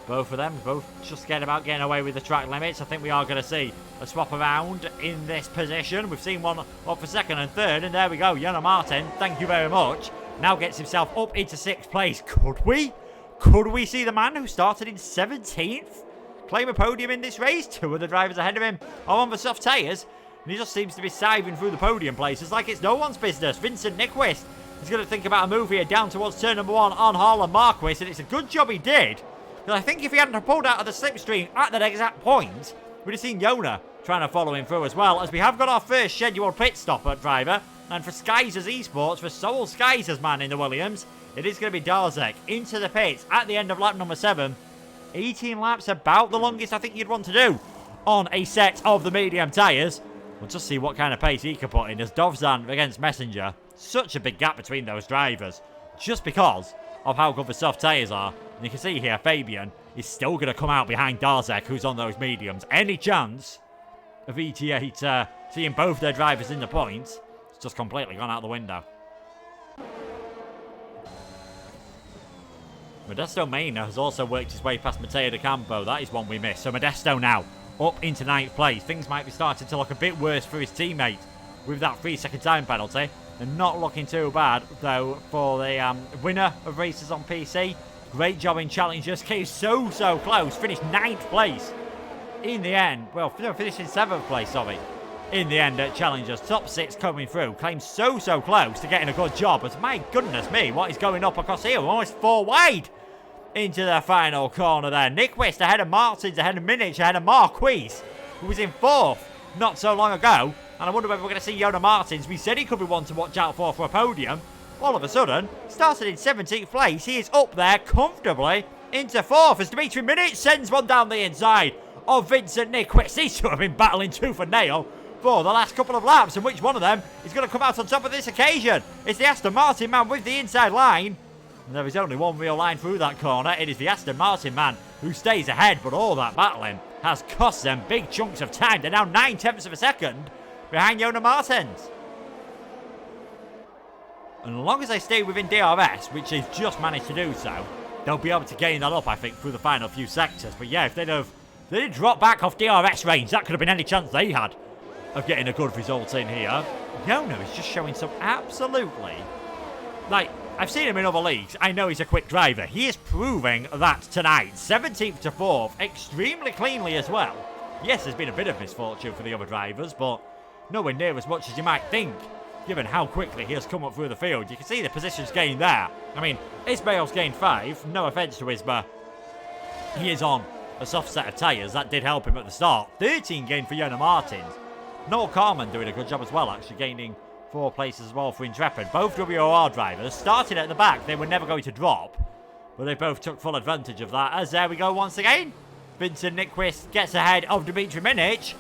Both of them, both just scared about getting away with the track limits. I think we are going to see a swap around in this position. We've seen one up for second and third, and there we go. Yona Martin, thank you very much. Now gets himself up into 6th place. Could we? Could we see the man who started in 17th claim a podium in this race? 2 of the drivers ahead of him are on the soft tyres, and he just seems to be siving through the podium places like it's no one's business. Vincent Nyquist is going to think about a move here down towards turn number 1 on Harlan Marquis, and it's a good job he did. Because I think if he hadn't pulled out of the slipstream at that exact point, we'd have seen Yona trying to follow him through as well, as we have got our first scheduled pit stop at driver. And for Skyzer's Esports, for Sol Skyzer's man in the Williams, it is going to be Darzek into the pits at the end of lap number 7. 18 laps, about the longest I think you'd want to do on a set of the medium tyres. We'll just see what kind of pace he can put in as Dovzan against Messenger. Such a big gap between those drivers, just because of how good the soft tyres are. And you can see here, Fabian is still going to come out behind Darzek, who's on those mediums. Any chance of ET8 seeing both their drivers in the points, it's just completely gone out the window. Modesto Mena has also worked his way past Matteo De Campo. That is one we missed. So Modesto now up into 9th place. Things might be starting to look a bit worse for his teammate with that 3-second time penalty. And not looking too bad, though, for the winner of races on PC. Great job in Challengers. Came so close. Finished 9th place in the end. Well, no, finished in 7th place, sorry. In the end at Challengers. Top 6 coming through. Came so close to getting a good job. As my goodness me, what is going up across here? We're almost 4 wide into the final corner there. Nyquist ahead of Martins, ahead of Minich, ahead of Marquis, who was in 4th not so long ago. And I wonder whether we're going to see Yona Martins. We said he could be one to watch out for a podium. All of a sudden, started in 17th place. He is up there comfortably into 4th as Dimitri Minich sends one down the inside of Vincent Nyquist. These two have been battling tooth and nail for the last couple of laps. And which one of them is going to come out on top of this occasion? It's the Aston Martin man with the inside line. And there is only one real line through that corner. It is the Aston Martin man who stays ahead. But all that battling has cost them big chunks of time. They're now 9/10 of a second behind Yona Martins. And as long as they stay within DRS, which they've just managed to do so, they'll be able to gain that up, I think, through the final few sectors. But yeah, if they did drop back off DRS range, that could have been any chance they had of getting a good result in here. Yona is just showing some absolutely... Like, I've seen him in other leagues. I know he's a quick driver. He is proving that tonight. 17th to 4th, extremely cleanly as well. Yes, there's been a bit of misfortune for the other drivers, but nowhere near as much as you might think, given how quickly he has come up through the field. You can see the positions gained there. I mean, Ismail's gained 5. No offence to Isma. He is on a soft set of tyres. That did help him at the start. 13 gained for Yona Martins. Noel Carman doing a good job as well, actually, gaining 4 places as well for Intrepid. Both WOR drivers started at the back. They were never going to drop, but they both took full advantage of that. As there we go once again. Vincent Nyquist gets ahead of Dimitri Minich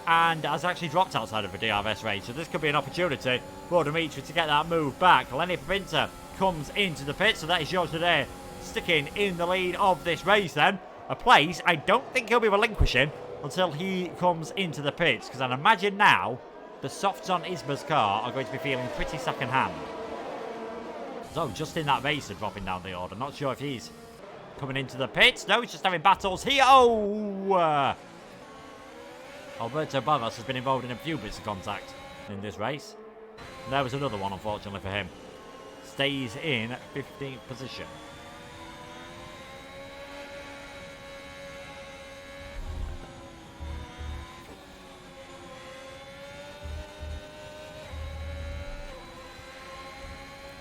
and has actually dropped outside of the DRS range. So this could be an opportunity for Dimitri to get that move back. Lenny Pinter comes into the pit, so that is George today sticking in the lead of this race then. A place I don't think he'll be relinquishing until he comes into the pits, because I'd imagine now the softs on Isma's car are going to be feeling pretty second hand. So just in that race are dropping down the order. Not sure if he's coming into the pits. No, he's just having battles here. Oh! Alberto Barros has been involved in a few bits of contact in this race. And there was another one, unfortunately, for him. Stays in 15th position.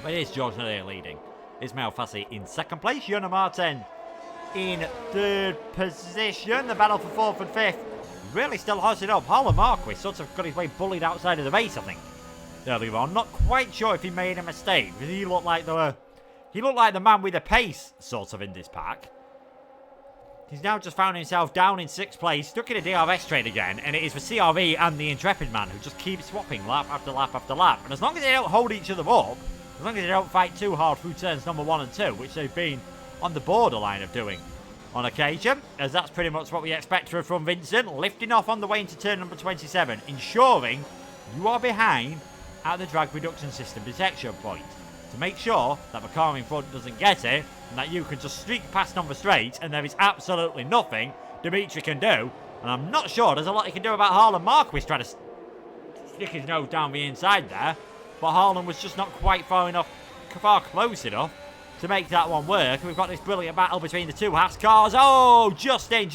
But it is George Nadir leading. Ismail Fassi in 2nd place. Yona Martin in 3rd position. The battle for 4th and 5th really still holds it up. Harlan Marquis sort of got his way bullied outside of the race, I think, earlier on. Not quite sure if he made a mistake, because he looked like the man with the pace, sort of, in this pack. He's now just found himself down in 6th place, stuck in a DRS trade again, and it is the CRV and the Intrepid man who just keep swapping lap after lap after lap. And as long as they don't hold each other up, As long as they don't fight too hard through turns number 1 and 2, which they've been on the borderline of doing on occasion, as that's pretty much what we expect from Vincent, lifting off on the way into turn number 27, ensuring you are behind at the drag reduction system detection point to make sure that the car in front doesn't get it and that you can just streak past on the straight and there is absolutely nothing Dimitri can do. And I'm not sure there's a lot he can do about Harlan Marquis trying to stick his nose down the inside there, but Harlan was just not quite far close enough to make that one work. We've got this brilliant battle between the two Haas cars. Oh, Justin.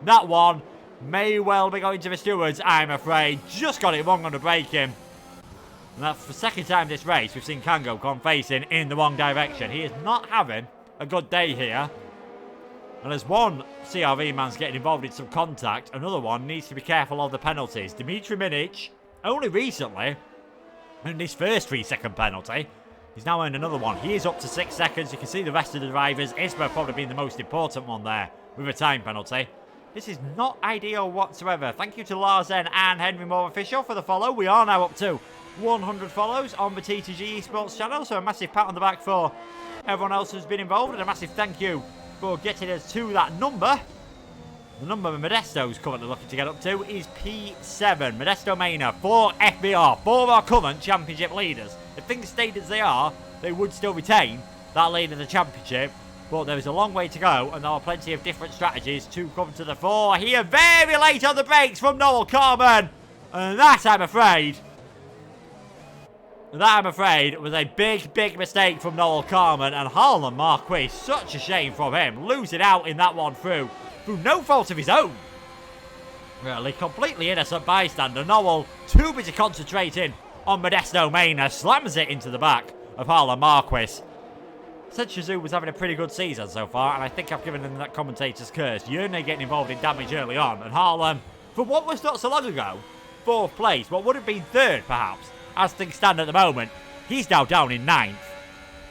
That one may well be going to the stewards, I'm afraid. Just got it wrong on the braking. And that's the second time this race we've seen Kango gone facing in the wrong direction. He is not having a good day here. And as one CRV man's getting involved in some contact, another one needs to be careful of the penalties. Dimitri Minic, only recently, in his first 3-second penalty, he's now earned another one. He is up to 6 seconds. You can see the rest of the drivers. Isma probably being the most important one there with a time penalty. This is not ideal whatsoever. Thank you to Lars N and Henry Moore Official for the follow. We are now up to 100 follows on the TTG Esports channel. So a massive pat on the back for everyone else who's been involved. And a massive thank you for getting us to that number. The number Modesto's currently looking to get up to is P7. Modesto Mena for FBR, for our current championship leaders. If things stayed as they are, they would still retain that lead in the championship. But there is a long way to go, and there are plenty of different strategies to come to the fore here. Very late on the brakes from Noel Carman. And that, I'm afraid, was a big mistake from Noel Carman. And Harlan Marquis, such a shame from him, losing out in that one through no fault of his own. Really, completely innocent bystander. Noel, too busy concentrating on Modesto Mena, slams it into the back of Harlan Marquis. Said Shazoo was having a pretty good season so far, and I think I've given him that commentator's curse. Yerne getting involved in damage early on, and Harlan, for what was not so long ago, 4th place, what would have been 3rd perhaps, as things stand at the moment, he's now down in 9th.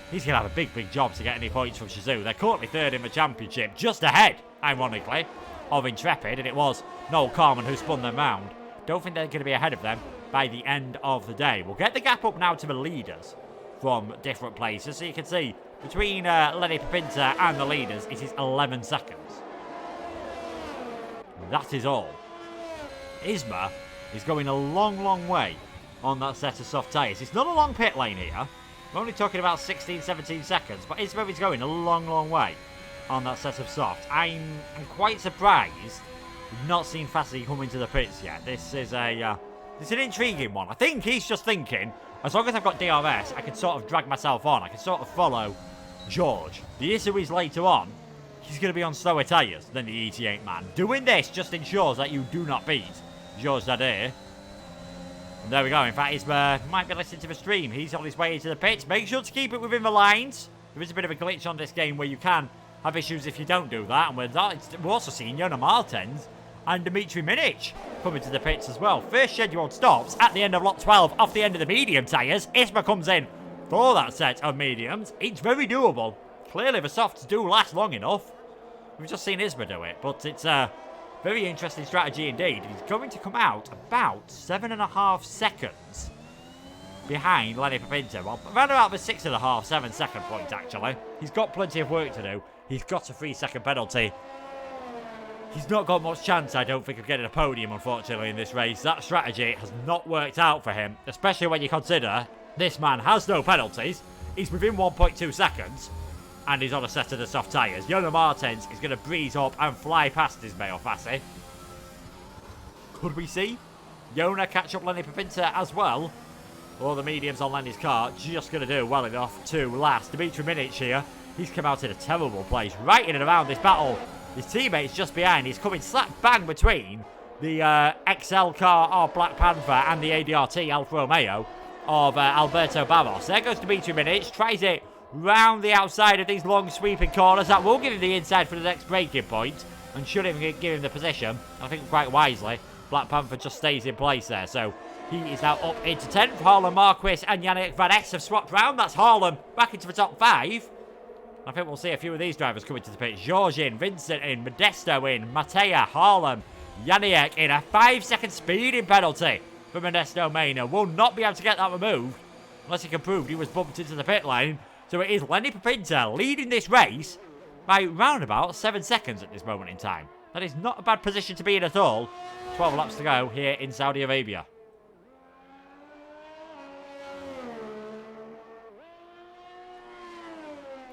He's going to have a big job to get any points from Shazoo. They're currently 3rd in the championship, just ahead, ironically, of Intrepid, and it was Noel Carman who spun them round. Don't think they're going to be ahead of them by the end of the day. We'll get the gap up now to the leaders from different places, so you can see between Lenny Papinta and the leaders, it is 11 seconds. That is all. Isma is going a long way on that set of soft tyres. It's not a long pit lane here. We're only talking about 16, 17 seconds, but Isma is going a long way on that set of soft. I'm quite surprised we've not seen Fassi come into the pits yet. This is it's an intriguing one. I think he's just thinking, as long as I've got DRS, I can sort of drag myself on. I can sort of follow George. The issue is later on, he's going to be on slower tyres than the ET8 man. Doing this just ensures that you do not beat George Dadair. And there we go. In fact, he might be listening to the stream. He's on his way into the pits. Make sure to keep it within the lines. There is a bit of a glitch on this game where you can have issues if you don't do that. And we're also seeing Jona Martens and Dimitri Minic coming to the pits as well. First scheduled stops at the end of lap 12 off the end of the medium tyres. Isma comes in for that set of mediums. It's very doable. Clearly the softs do last long enough. We've just seen Isma do it, but it's a very interesting strategy indeed. He's going to come out about 7.5 seconds behind Lenny Papinta. Well, around about the 6.5, 7 second point actually. He's got plenty of work to do. He's got a 3-second penalty. He's not got much chance, I don't think, of getting a podium, unfortunately, in this race. That strategy has not worked out for him, especially when you consider this man has no penalties. He's within 1.2 seconds, and he's on a set of the soft tyres. Jona Martens is going to breeze up and fly past Ismail Fassi. Could we see Jona catch up Lenny Papinta as well? Or the mediums on Lenny's car just going to do well enough to last. Dimitri Minic here, he's come out in a terrible place, right in and around this battle. His teammate's just behind. He's coming slap bang between the XL car of Black Panther and the ADRT Alfa Romeo of Alberto Barros. There goes Dimitri Minic, tries it round the outside of these long sweeping corners. That will give him the inside for the next braking point and should even give him the position. I think quite wisely, Black Panther just stays in place there. So he is now up into 10th. Harlan Marquis and Yannick Van Es have swapped round. That's Harlan back into the top 5. I think we'll see a few of these drivers coming to the pit. George in, Vincent in, Modesto in, Matea, Harlan, Yannick in. A 5-second speeding penalty for Modesto Mena. Will not be able to get that removed unless he can prove he was bumped into the pit lane. So it is Lenny Papinta leading this race by round about 7 seconds at this moment in time. That is not a bad position to be in at all. 12 laps to go here in Saudi Arabia.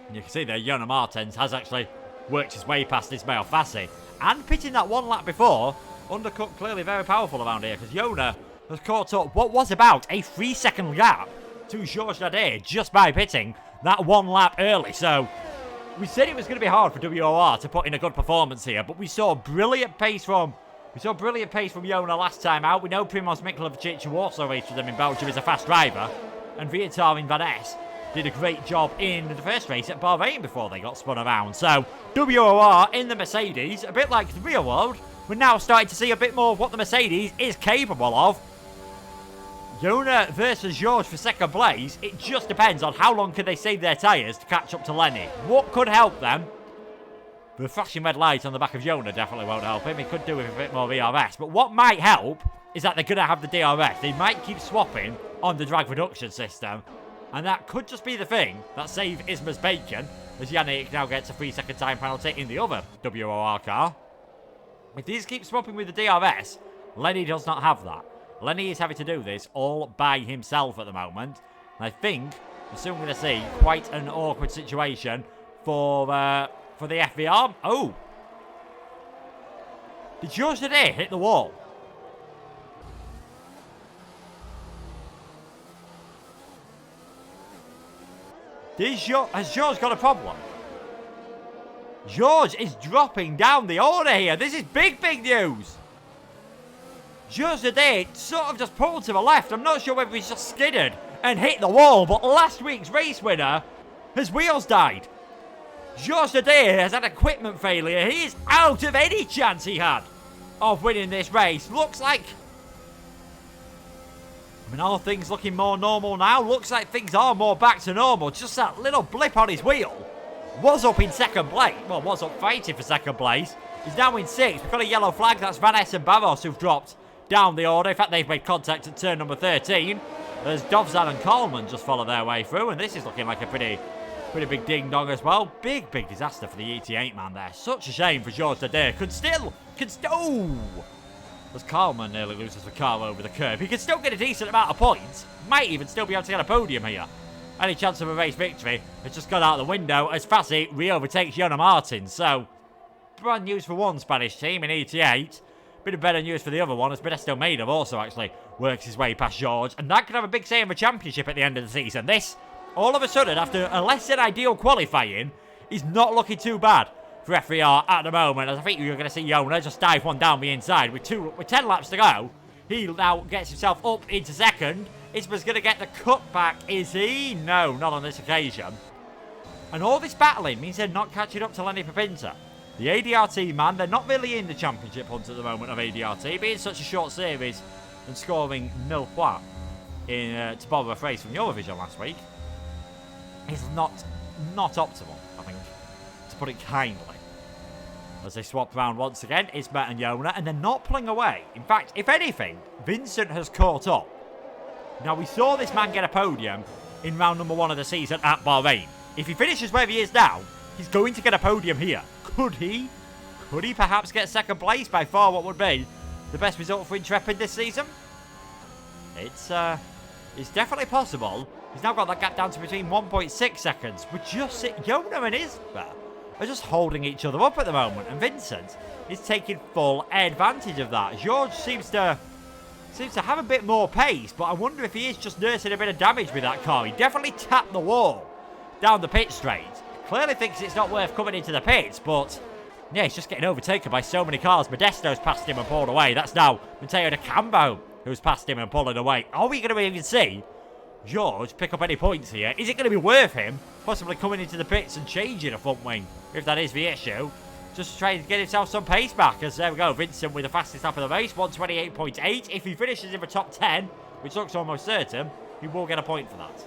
And you can see there, Jonas Martins has actually worked his way past Ismail Fassi. And pitting that 1 lap before, undercut clearly very powerful around here, because Jonas has caught up what was about a 3-second gap to Georges Nadir just by pitting that 1 lap early. So we said it was going to be hard for WOR to put in a good performance here, but we saw brilliant pace from Jonas last time out. We know Primoz Mikhlovic, who also raced with them in Belgium, is a fast driver, and Viatar in Van Ness did a great job in the first race at Bahrain before they got spun around. So WOR in the Mercedes, a bit like the real world, we're now starting to see a bit more of what the Mercedes is capable of. Jonas versus George for second place. It just depends on how long can they save their tyres to catch up to Lenny. What could help them? The flashing red light on the back of Jonas definitely won't help him. He could do with a bit more ERS. But what might help is that they're going to have the DRS. They might keep swapping on the drag reduction system. And that could just be the thing that save Isma's bacon, as Yannick now gets a 3-second time penalty in the other WOR car. If these keep swapping with the DRS, Lenny does not have that. Lenny is having to do this all by himself at the moment. And I think we're soon going to see quite an awkward situation for the FVR. Oh! Did Georges Nadir hit the wall? Has George got a problem? George is dropping down the order here. This is big, big news. Georges Nadir sort of just pulled to the left. I'm not sure whether he's just skidded and hit the wall, but last week's race winner, his wheels died. Georges Nadir has had equipment failure. He is out of any chance he had of winning this race. Looks like, I mean, are things looking more normal now? Looks like things are more back to normal. Just that little blip on his wheel. Was up in second place. Well, was up fighting for second place. He's now in 6th. We've got a yellow flag. That's Van Ness and Barros who've dropped down the order. In fact, they've made contact at turn number 13. There's Dovzan and Coleman just follow their way through. And this is looking like a pretty big ding-dong as well. Big disaster for the ET8 man there. Such a shame for Georges Nadir. Oh! As Coleman nearly loses the car over the curb. He can still get a decent amount of points. Might even still be able to get a podium here. Any chance of a race victory has just gone out the window as Fassi re-overtakes Jonas Martins. So, brand news for one Spanish team in ET8. Bit of better news for the other one as Modesto Maidov also actually works his way past George. And that could have a big say in the championship at the end of the season. This, all of a sudden, after a less than ideal qualifying, is not looking too bad for FVR at the moment, as I think you're going to see Jonas just dive one down the inside with 10 laps to go. He now gets himself up into second. Isma's going to get the cutback, is he? No, not on this occasion. And all this battling means they're not catching up to Lenny Papinta. The ADRT man, they're not really in the championship hunt at the moment of ADRT, being such a short series and scoring 0 points in to borrow a phrase from Eurovision last week is not optimal, I think, to put it kindly. As they swap round once again, Isma and Jonas, and they're not pulling away. In fact, if anything, Vincent has caught up. Now, we saw this man get a podium in round number 1 of the season at Bahrain. If he finishes where he is now, he's going to get a podium here. Could he? Could he perhaps get second place? By far what would be the best result for Intrepid this season? It's definitely possible. He's now got that gap down to between 1.6 seconds. But just Jonas and Isma are just holding each other up at the moment, and Vincent is taking full advantage of that. George seems to have a bit more pace, but I wonder if he is just nursing a bit of damage with that car. He definitely tapped the wall down the pit straight. Clearly thinks it's not worth coming into the pits, but yeah, he's just getting overtaken by so many cars. Modesto's passed him and pulled away. That's now Matteo De Campo who's passed him and pulling away. Are we going to even see George pick up any points here? Is it going to be worth him possibly coming into the pits and changing a front wing, if that is the issue, just to try to get himself some pace back? As there we go, Vincent with the fastest lap of the race, 128.8. If he finishes in the top 10, which looks almost certain, he will get a point for that.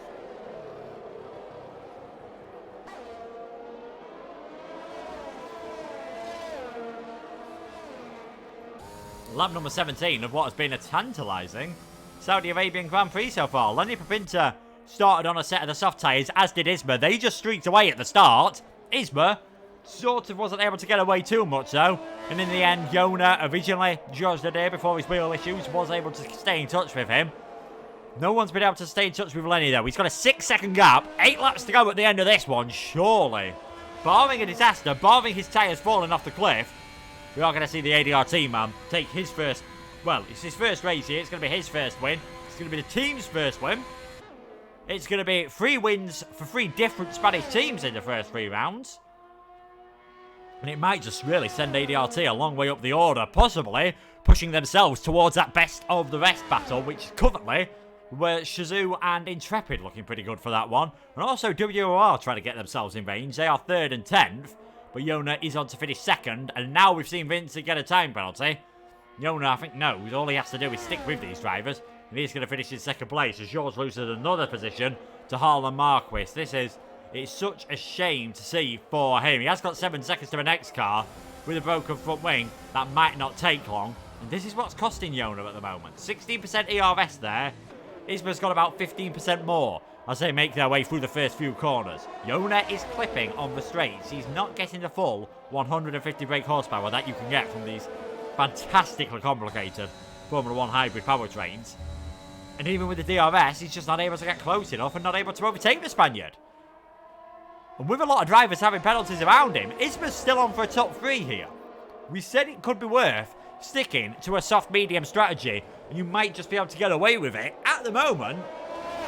Lap number 17 of what has been a tantalising Saudi Arabian Grand Prix so far. Lenny Papinta started on a set of the soft tyres, as did Isma. They just streaked away at the start. Isma sort of wasn't able to get away too much, though. And in the end, Yona, originally judged the day before his wheel issues, was able to stay in touch with him. No one's been able to stay in touch with Lenny, though. He's got a 6-second gap. 8 laps to go at the end of this one, surely. Barring a disaster, barring his tyres falling off the cliff, we are going to see the ADR team man take his first... Well, it's his first race here. It's going to be his first win. It's going to be the team's first win. It's going to be 3 wins for 3 different Spanish teams in the first 3 rounds. And it might just really send ADRT a long way up the order, possibly pushing themselves towards that best of the rest battle, which currently were Shazoo and Intrepid looking pretty good for that one. And also WOR trying to get themselves in range. They are 3rd and 10th, but Yona is on to finish 2nd. And now we've seen Vincent get a time penalty. Yona, I think, knows all he has to do is stick with these drivers. And he's going to finish in 2nd place as George loses another position to Harlan Marquis. It's such a shame to see for him. He has got 7 seconds to the next car with a broken front wing. That might not take long. And this is what's costing Yona at the moment. 16% ERS there. Isma's got about 15% more as they make their way through the first few corners. Yona is clipping on the straights. He's not getting the full 150 brake horsepower that you can get from these fantastically complicated Formula 1 hybrid powertrains. And even with the DRS, he's just not able to get close enough and not able to overtake the Spaniard. And with a lot of drivers having penalties around him, Isma's still on for a top 3 here. We said it could be worth sticking to a soft-medium strategy, and you might just be able to get away with it. At the moment,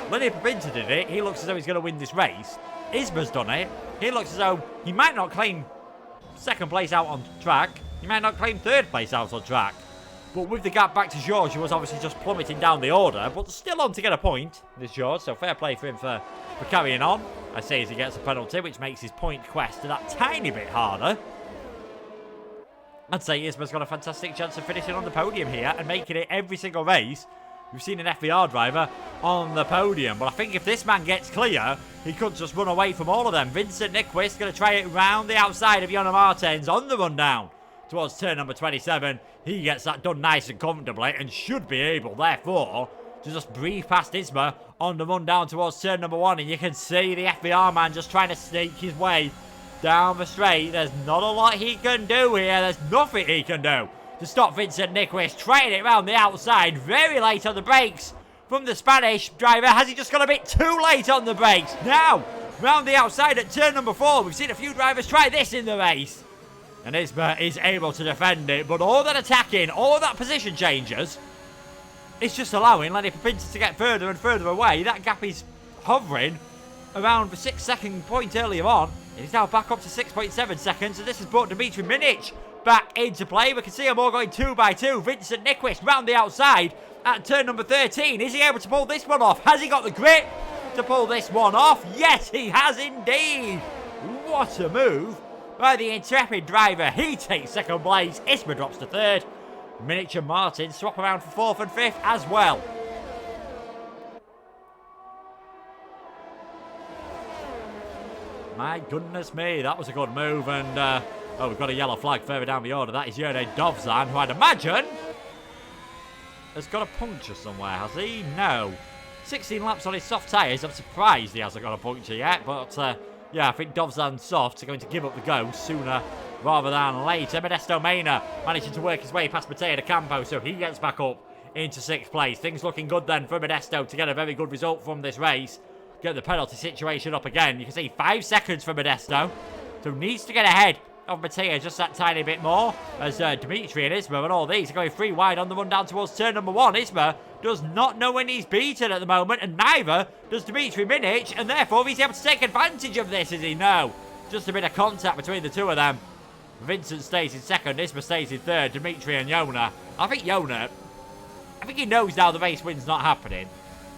Lenny Papinta did it. He looks as though he's going to win this race. Isma's done it. He looks as though he might not claim 2nd place out on track. He might not claim 3rd place out on track. But with the gap back to George, who was obviously just plummeting down the order, but still on to get a point, this George. So fair play for him for carrying on. I say as he gets a penalty, which makes his point quest that tiny bit harder. I'd say Isma's got a fantastic chance of finishing on the podium here and making it every single race. We've seen an FBR driver on the podium, but I think if this man gets clear, he could just run away from all of them. Vincent Nyquist going to try it round the outside of Jona Martens on the rundown towards turn number 27. He gets that done nice and comfortably and should be able, therefore, to just breathe past Isma on the rundown towards turn number 1. And you can see the FBR man just trying to sneak his way down the straight. There's not a lot he can do here. There's nothing he can do to stop Vincent Nyquist trying it round the outside. Very late on the brakes from the Spanish driver. Has he just got a bit too late on the brakes? Now, round the outside at turn number 4. We've seen a few drivers try this in the race. And Isma is able to defend it. But all that attacking, all that position changes, it's just allowing Lenny Papinta to get further and further away. That gap is hovering around the 6-second point earlier on. He's now back up to 6.7 seconds, and this has brought Dimitri Minic back into play. We can see them all going 2 by 2. Vincent Nyquist round the outside at turn number 13. Is he able to pull this one off? Has he got the grip to pull this one off? Yes, he has indeed. What a move by the Intrepid driver. He takes 2nd place. Isma drops to 3rd. Minic and Martin swap around for 4th and 5th as well. My goodness me, that was a good move. And, oh, we've got a yellow flag further down the order. That is Jurgen Dovzan, who I'd imagine has got a puncture somewhere, has he? No. 16 laps on his soft tyres. I'm surprised he hasn't got a puncture yet. But, yeah, I think Dovzan's softs are going to give up the ghost sooner rather than later. Modesto Mena managing to work his way past Matteo De Campo, so he gets back up into 6th place. Things looking good then for Modesto to get a very good result from this race. Get the penalty situation up again. You can see 5 seconds for Modesto. So needs to get ahead of Matteo just that tiny bit more. As Dimitri and Isma and all these are going 3 wide on the run down towards turn number 1. Isma does not know when he's beaten at the moment, and neither does Dimitri Minic, and therefore he's able to take advantage of this, is he? No. Just a bit of contact between the two of them. Vincent stays in 2nd, Isma stays in 3rd, Dimitri and Jona. I think he knows now the race win's not happening.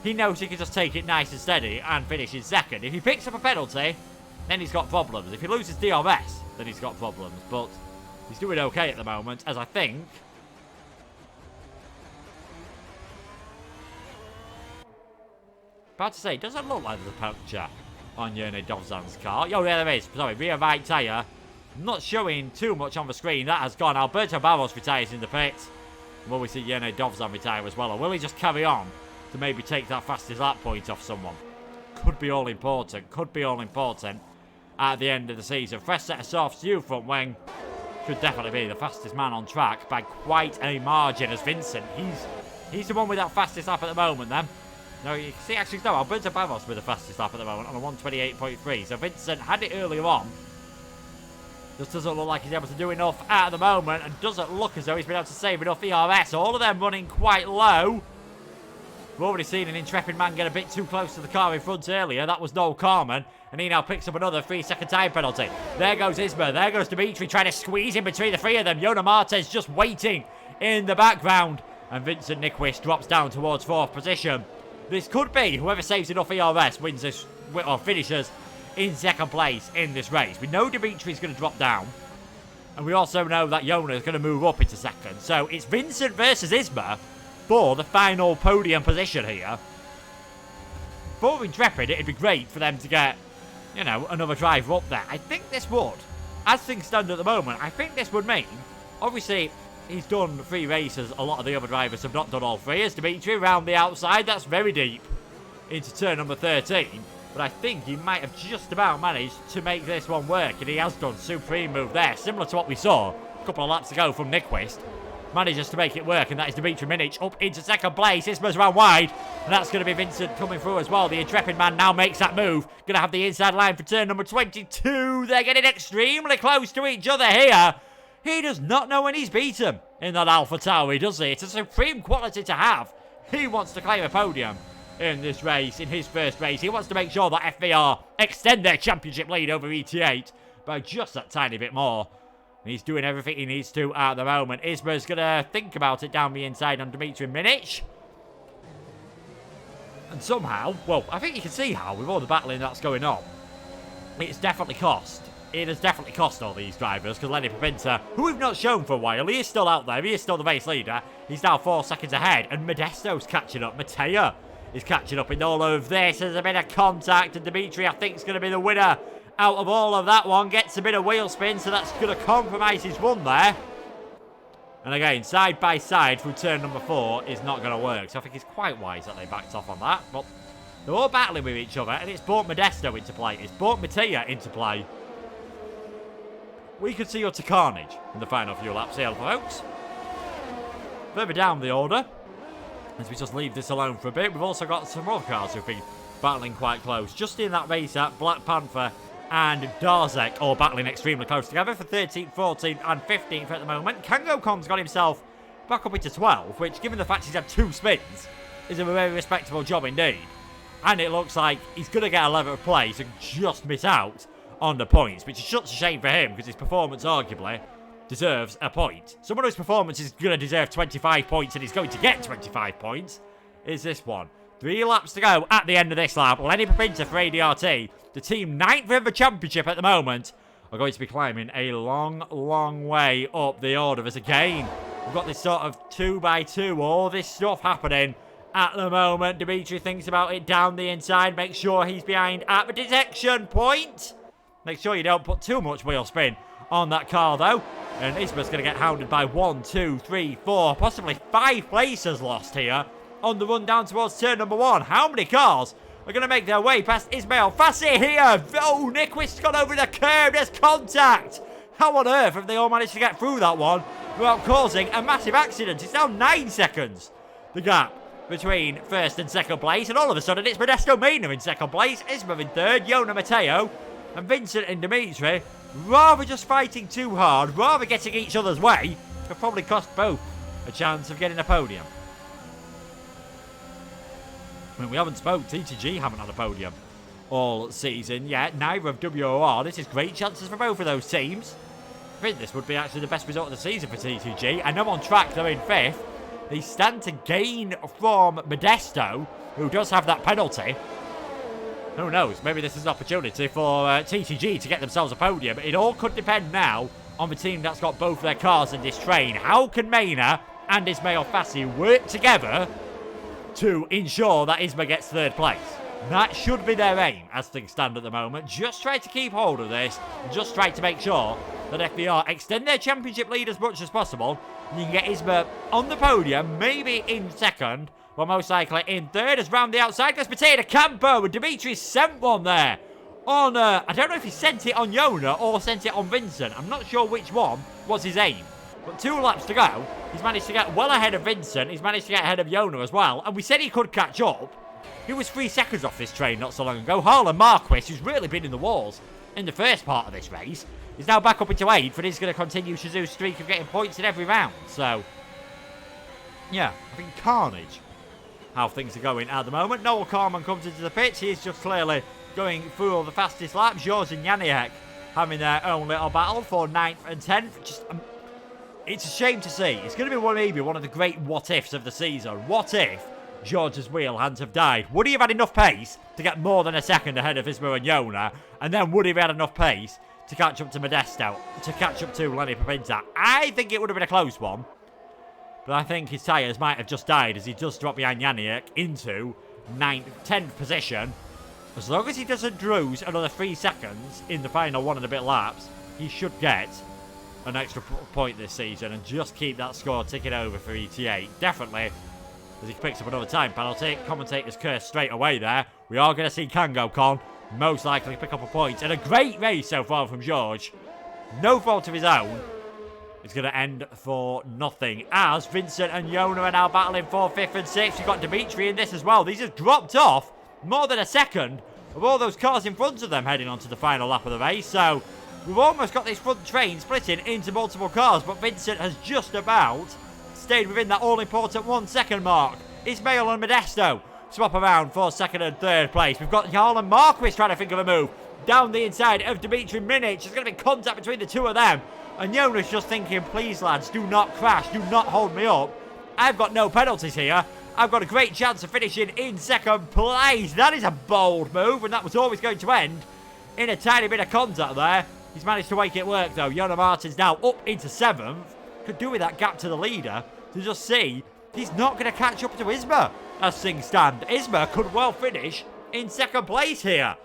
He knows he can just take it nice and steady and finish in 2nd. If he picks up a penalty, then he's got problems. If he loses DRS, then he's got problems. But he's doing okay at the moment, as I think. About to say, doesn't look like there's a puncture on Jurgen Dovzan's car. Oh, yeah, there is. Sorry, rear right tyre. Not showing too much on the screen. That has gone. Alberto Barros retires in the pit. Will we see Jurgen Dovzan retire as well? Or will he just carry on to maybe take that fastest lap point off someone? could be all important. At the end of the season. Fresh set of softs, you front wing. Should definitely be the fastest man on track by quite a margin as Vincent. He's the one with that fastest lap at the moment then. No, you can see actually, no, Alberto Barros with the fastest lap at the moment on a 1:28.3. So Vincent had it earlier on. Just doesn't look like he's able to do enough at the moment and doesn't look as though he's been able to save enough ERS. All of them running quite low. We've already seen an intrepid man get a bit too close to the car in front earlier. That was Noel Carman. And he now picks up another 3-second time penalty. There goes Isma. There goes Dimitri trying to squeeze in between the three of them. Yona Martes just waiting in the background. And Vincent Nyquist drops down towards 4th position. This could be whoever saves enough ERS wins this, or finishes in 2nd place in this race. We know Dimitri's going to drop down. And we also know that Yona is going to move up into 2nd. So it's Vincent versus Isma for the final podium position here. For Intrepid, it'd be great for them to get, you know, another driver up there. I think this would. As things stand at the moment, I think this would mean, obviously, he's done 3 races. A lot of the other drivers have not done all 3. As Dimitri around the outside, that's very deep into turn number 13. But I think he might have just about managed to make this one work. And he has done supreme move there, similar to what we saw a couple of laps ago from Nyquist. Manages to make it work, and that is Dimitri Minic up into 2nd place. Isma's round wide, and that's going to be Vincent coming through as well. The intrepid man now makes that move. Going to have the inside line for turn number 22. They're getting extremely close to each other here. He does not know when he's beaten in that Alpha Tauri, does he? It's a supreme quality to have. He wants to claim a podium in this race, in his first race. He wants to make sure that FVR extend their championship lead over ET8 by just that tiny bit more. He's doing everything he needs to at the moment. Isma's going to think about it down the inside on Dimitri Minic. And somehow, well, I think you can see how, with all the battling that's going on, it's definitely cost. It has definitely cost all these drivers, because Lenny Papinta, who we've not shown for a while, he is still out there. He is still the race leader. He's now 4 seconds ahead, and Modesto's catching up. Mattea is catching up in all of this. There's a bit of contact, and Dimitri, I think, is going to be the winner out of all of that one. Gets a bit of wheel spin, so that's going to compromise his run there. And again, side by side through turn number 4 is not going to work. So I think it's quite wise that they backed off on that. But they're all battling with each other, and it's brought Modesto into play. It's brought Mattea into play. We could see utter carnage in the final few laps here, folks. Further down the order, as we just leave this alone for a bit, we've also got some more cars who've been battling quite close. Just in that race at Black Panther and Darzek all battling extremely close together for 13th, 14th and 15th at the moment. Kango Kong's got himself back up into 12, which, given the fact he's had 2 spins, is a very respectable job indeed. And it looks like he's going to get 11th place and just miss out on the points, which is such a shame for him because his performance arguably deserves a point. Someone whose performance is going to deserve 25 points and he's going to get 25 points is this one. 3 laps to go at the end of this lap. Lenny Papinta for ADRT, the team 9th in the championship at the moment, are going to be climbing a long, long way up the order. As again, we've got this sort of 2x2, all this stuff happening at the moment. Dimitri thinks about it down the inside, make sure he's behind at the detection point. Make sure you don't put too much wheel spin on that car though. And Isma's going to get hounded by 1, 2, 3, 4, possibly 5 places lost here on the run down towards turn number 1. How many cars are going to make their way past Ismail Fassi here? Oh, Nyquist's gone over the curb. There's contact. How on earth have they all managed to get through that one without causing a massive accident? It's now 9 seconds, the gap between 1st and 2nd place. And all of a sudden, it's Modesto Mina in 2nd place, Isma in 3rd, Yona Matteo, and Vincent and Dimitri, rather just fighting too hard, rather getting each other's way, could probably cost both a chance of getting a podium. I mean, we haven't spoke. TTG haven't had a podium all season yet. Neither of WOR. This is great chances for both of those teams. I think this would be actually the best result of the season for TTG. I know on track they're in 5th. They stand to gain from Modesto, who does have that penalty. Who knows? Maybe this is an opportunity for TTG to get themselves a podium. It all could depend now on the team that's got both their cars in this train. How can Mena and Ismail Fassi work together to ensure that Isma gets 3rd place? That should be their aim as things stand at the moment. Just try to keep hold of this. Just try to make sure that FBR extend their championship lead as much as possible. And you can get Isma on the podium, maybe in 2nd, Well, most likely in third as round the outside. Let's potato Campo. And Dimitri sent one there on, I don't know if he sent it on Yona or sent it on Vincent. I'm not sure which one was his aim. But 2 laps to go. He's managed to get well ahead of Vincent. He's managed to get ahead of Yona as well. And we said he could catch up. He was 3 seconds off this train not so long ago. Harlan Marquis, who's really been in the walls in the first part of this race, is now back up into 8th, and he's going to continue Shizu's streak of getting points in every round. So, yeah, I think carnage how things are going at the moment. Noel Carman comes into the pits. He is just clearly going through all the fastest laps. George and Janiak having their own little battle for 9th and 10th. Just, it's a shame to see. It's going to be maybe one of the great what-ifs of the season. What if George's wheel hadn't have died? Would he have had enough pace to get more than a second ahead of Isma and Yona? And then would he have had enough pace to catch up to Modesto, to catch up to Lenny Papinta? I think it would have been a close one. But I think his tyres might have just died as he does drop behind Janiak into 9th, 10th position. As long as he doesn't lose another 3 seconds in the final 1 and a bit laps, he should get an extra point this season and just keep that score ticking over for ETA. Definitely, as he picks up another time penalty. Commentators curse straight away there. We are going to see Kango Con most likely pick up a point. And a great race so far from George. No fault of his own. It's going to end for nothing as Vincent and Yona are now battling for 5th and 6th. You've got Dimitri in this as well. These have dropped off more than a second of all those cars in front of them heading on to the final lap of the race. So we've almost got this front train splitting into multiple cars, but Vincent has just about stayed within that all-important 1 second mark. Ismail and Modesto swap around for 2nd and 3rd place. We've got Harlan Marquis trying to think of a move down the inside of Dimitri Minic. There's going to be contact between the two of them. And Jonas just thinking, please lads, do not crash, do not hold me up. I've got no penalties here. I've got a great chance of finishing in 2nd place. That is a bold move, and that was always going to end in a tiny bit of contact there. He's managed to make it work though. Yona Martin's now up into 7th. Could do with that gap to the leader to just see he's not going to catch up to Isma as things stand. Isma could well finish in 2nd place here.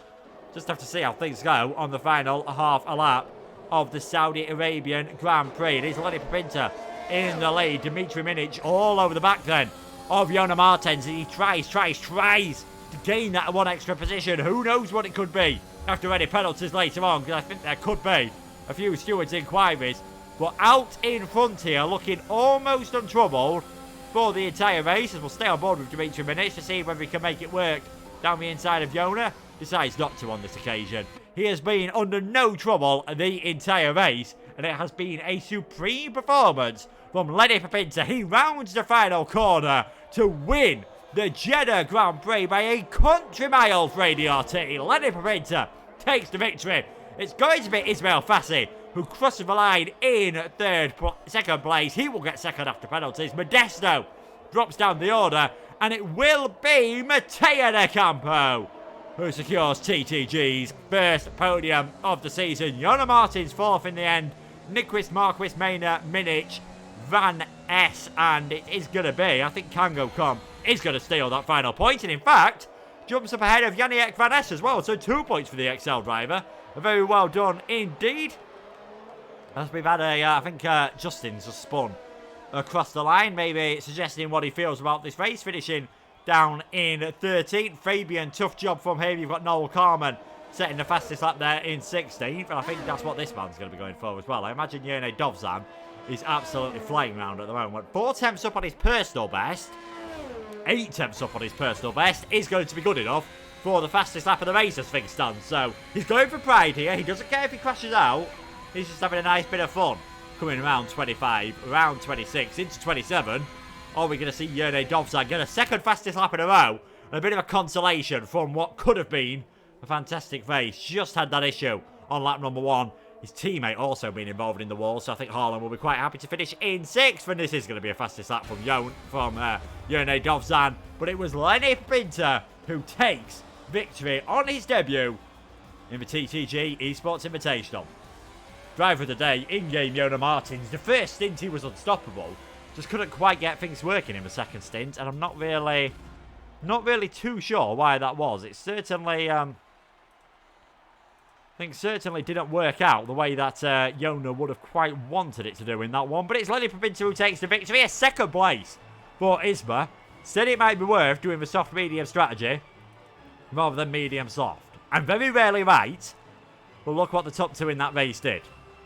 Just have to see how things go on the final half a lap of the Saudi Arabian Grand Prix. It is Lenny Papinta in the lead. Dimitri Minic all over the back then of Yona Martens. He tries to gain that 1 extra position. Who knows what it could be after any penalties later on, because I think there could be a few stewards' inquiries. But out in front here, looking almost untroubled for the entire race, as we'll stay on board with Dimitri Minic to see whether he can make it work down the inside of Yona. Decides not to on this occasion. He has been under no trouble the entire race, and it has been a supreme performance from Lenny Papinta. He rounds the final corner to win the Jeddah Grand Prix by a country mile for ADRT. Lenny Papinta takes the victory. It's going to be Ismail Fassi who crosses the line in 2nd place. He will get 2nd after penalties. Modesto drops down the order, and it will be Matteo De Campo who secures TTG's first podium of the season. Yona Martin's 4th in the end. Nyquist, Marquis, Maynard, Minic, Van S, and it is going to be, I think Kango Kom is going to steal that final point, and in fact, jumps up ahead of Janiak Van S as well, so 2 points for the XL driver. Very well done indeed. As we've had I think Justin's just spun across the line, maybe suggesting what he feels about this race, finishing down in 13th. Fabian, tough job from him. You've got Noel Carman setting the fastest lap there in 16th. And I think that's what this man's going to be going for as well. I imagine Yerne Dovzan is absolutely flying around at the moment. 4 attempts up on his personal best. 8 attempts up on his personal best is going to be good enough for the fastest lap of the race as things stand. So he's going for pride here. He doesn't care if he crashes out. He's just having a nice bit of fun. Coming around 25, around 26, into 27. Are we going to see Yerne Dovzan get a 2nd fastest lap in a row? And a bit of a consolation from what could have been a fantastic race. Just had that issue on lap number 1. His teammate also been involved in the wall, so I think Harlan will be quite happy to finish in 6th. And this is going to be a fastest lap from Yerne Dovzan. But it was Lenny Papinta who takes victory on his debut in the TTG Esports Invitational. Driver of the day, in-game Yona Martins. The first stint he was unstoppable. Just couldn't quite get things working in the 2nd stint, and I'm not really too sure why that was. It certainly, I think certainly didn't work out the way that Yona would have quite wanted it to do in that one. But it's Lenny Papinta who takes the victory. A 2nd place for Isma. said it might be worth doing the soft-medium strategy rather than medium-soft. I'm very rarely right, but look what the top 2 in that race did.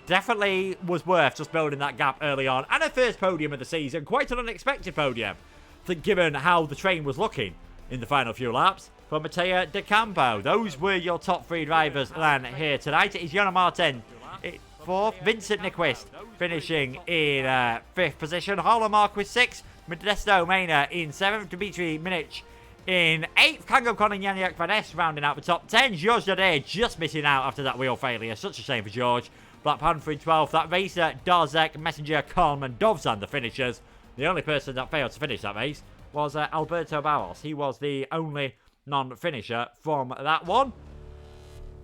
Definitely was worth just building that gap early on. And a first podium of the season. Quite an unexpected podium. I think given how the train was looking in the final few laps. For Matteo De Campo. Those were your top 3 drivers then here tonight. It is Jonas Martin in 4th. Vincent Nyquist finishing in 5th position. Harlan Marquis 6th. Modesto Mena in 7th. Dimitri Minic in 8th. Kango Con and Yannick Vades rounding out the top 10. Georges Daudet just missing out after that wheel failure. Such a shame for George. Black Panther in 12th. That racer, Darzek, Messenger, Kalman, Dovzan, the finishers. The only person that failed to finish that race was Alberto Barros. He was the only non-finisher from that one.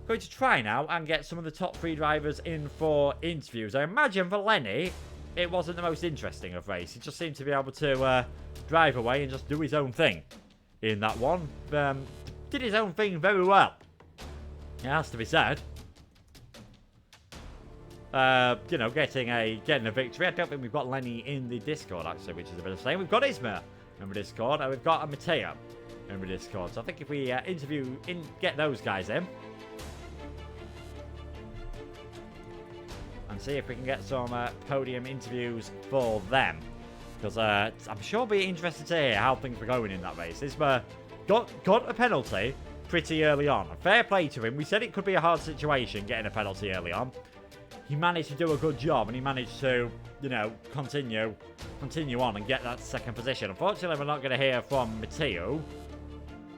Going to try now and get some of the top 3 drivers in for interviews. I imagine for Lenny, it wasn't the most interesting of race. He just seemed to be able to drive away and just do his own thing in that one. Did his own thing very well. It has to be said. You know, getting a victory. I don't think we've got Lenny in the Discord, actually, which is a bit of a shame. We've got Isma in the Discord, and we've got a Matteo in the Discord. So I think if we get those guys in, and see if we can get some podium interviews for them. Because I'm sure we'll be interested to hear how things were going in that race. Isma got a penalty pretty early on. Fair play to him. We said it could be a hard situation getting a penalty early on. He managed to do a good job, and he managed to, you know, continue on and get that 2nd position. Unfortunately, we're not going to hear from Matteo.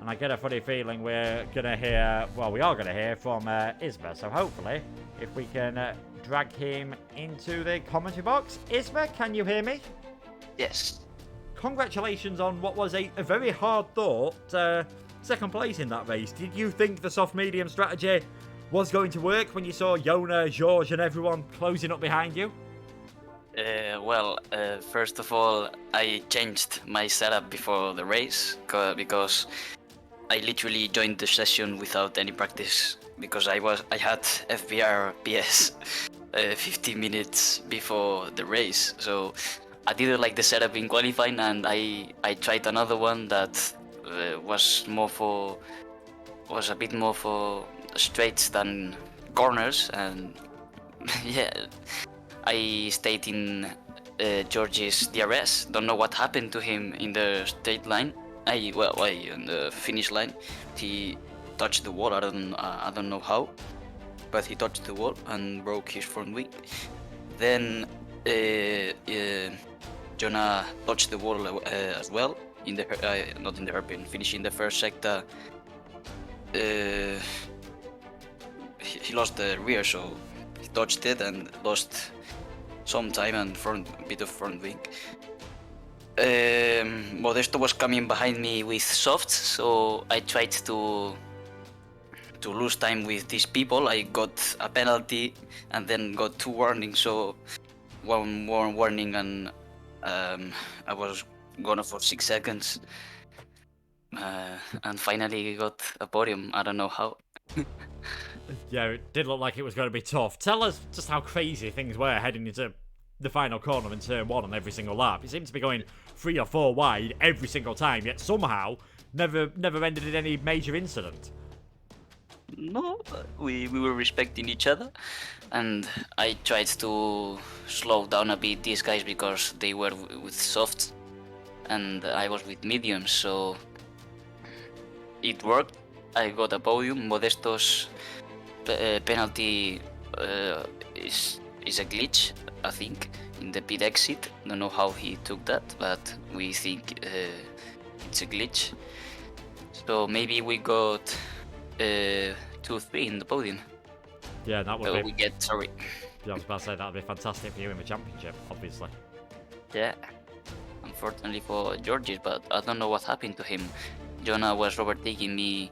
And I get a funny feeling we're going to hear, well, we are going to hear from Isma. So hopefully, if we can drag him into the commentary box. Isma, can you hear me? Yes. Congratulations on what was a very hard-thought 2nd place in that race. Did you think the soft-medium strategy was going to work when you saw Yona, George, and everyone closing up behind you? First of all, I changed my setup before the race because I literally joined the session without any practice because I had FBR PS 15 minutes before the race, so I didn't like the setup in qualifying, and I tried another one that was a bit more for straights than corners, and yeah, I stayed in George's DRS. Don't know what happened to him in the straight line. On the finish line, he touched the wall. I don't know how, but he touched the wall and broke his front wing. Then Jonah touched the wall as well in the not in the hairpin, finishing the first sector. He lost the rear, so he touched it and lost some time and a bit of front wing. Modesto was coming behind me with softs, so I tried to lose time with these people. I got a penalty and then got 2 warnings, so 1 more warning and I was gone for 6 seconds. And finally got a podium. I don't know how. Yeah, it did look like it was going to be tough. Tell us just how crazy things were heading into the final corner in turn 1 on every single lap. It seemed to be going 3 or 4 wide every single time, yet somehow never ended in any major incident. No, we were respecting each other, and I tried to slow down a bit these guys because they were with softs and I was with mediums, so it worked. I got a podium. Modesto's penalty is a glitch, I think, in the pit exit. Don't know how he took that, but we think it's a glitch. So maybe we got 2-3 in the podium. Yeah, that would be. We get sorry. Yeah, I was about to say that'd be fantastic for you in the championship, obviously. Yeah, unfortunately for Georges, but I don't know what happened to him. Jonah was overtaking me,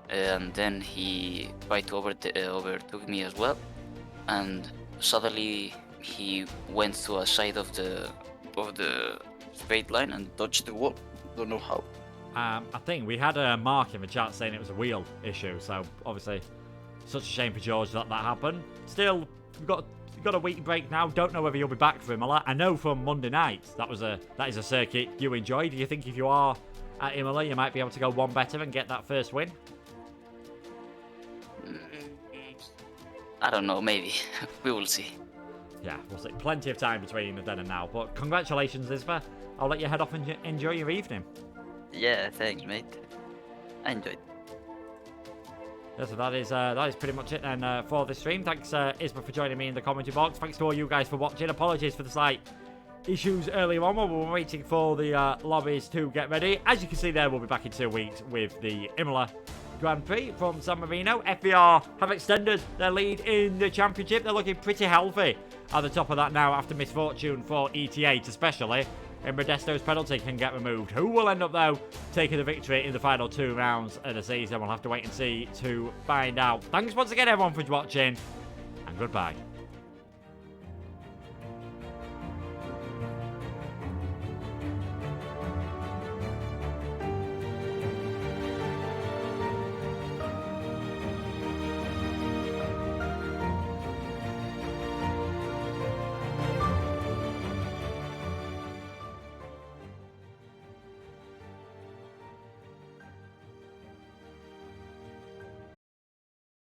and then he tried to overtook me as well, and suddenly he went to a side of the straight line and touched the wall. Don't know how. I think we had a mark in the chat saying it was a wheel issue, so obviously such a shame for George that happened. Still, we've got got a week break now. Don't know whether you'll be back for Imola. I know from Monday night that is a circuit you enjoy. Do you think if you are at Imola, you might be able to go one better and get that first win? I don't know, maybe. We will see. Yeah, we'll see. Plenty of time between then and now. But congratulations, Isva. I'll let you head off and enjoy your evening. Yeah, thanks, mate. I enjoyed. Yeah, so that is pretty much it then for this stream. Thanks, Isma, for joining me in the commentary box. Thanks to all you guys for watching. Apologies for the slight issues earlier on while we were waiting for the lobbies to get ready. As you can see there, we'll be back in 2 weeks with the Imola Grand Prix from San Marino. FBR have extended their lead in the championship. They're looking pretty healthy at the top of that now after misfortune for ETA, especially in Modesto's penalty can get removed. Who will end up, though, taking the victory in the final 2 rounds of the season? We'll have to wait and see to find out. Thanks once again, everyone, for watching, and goodbye.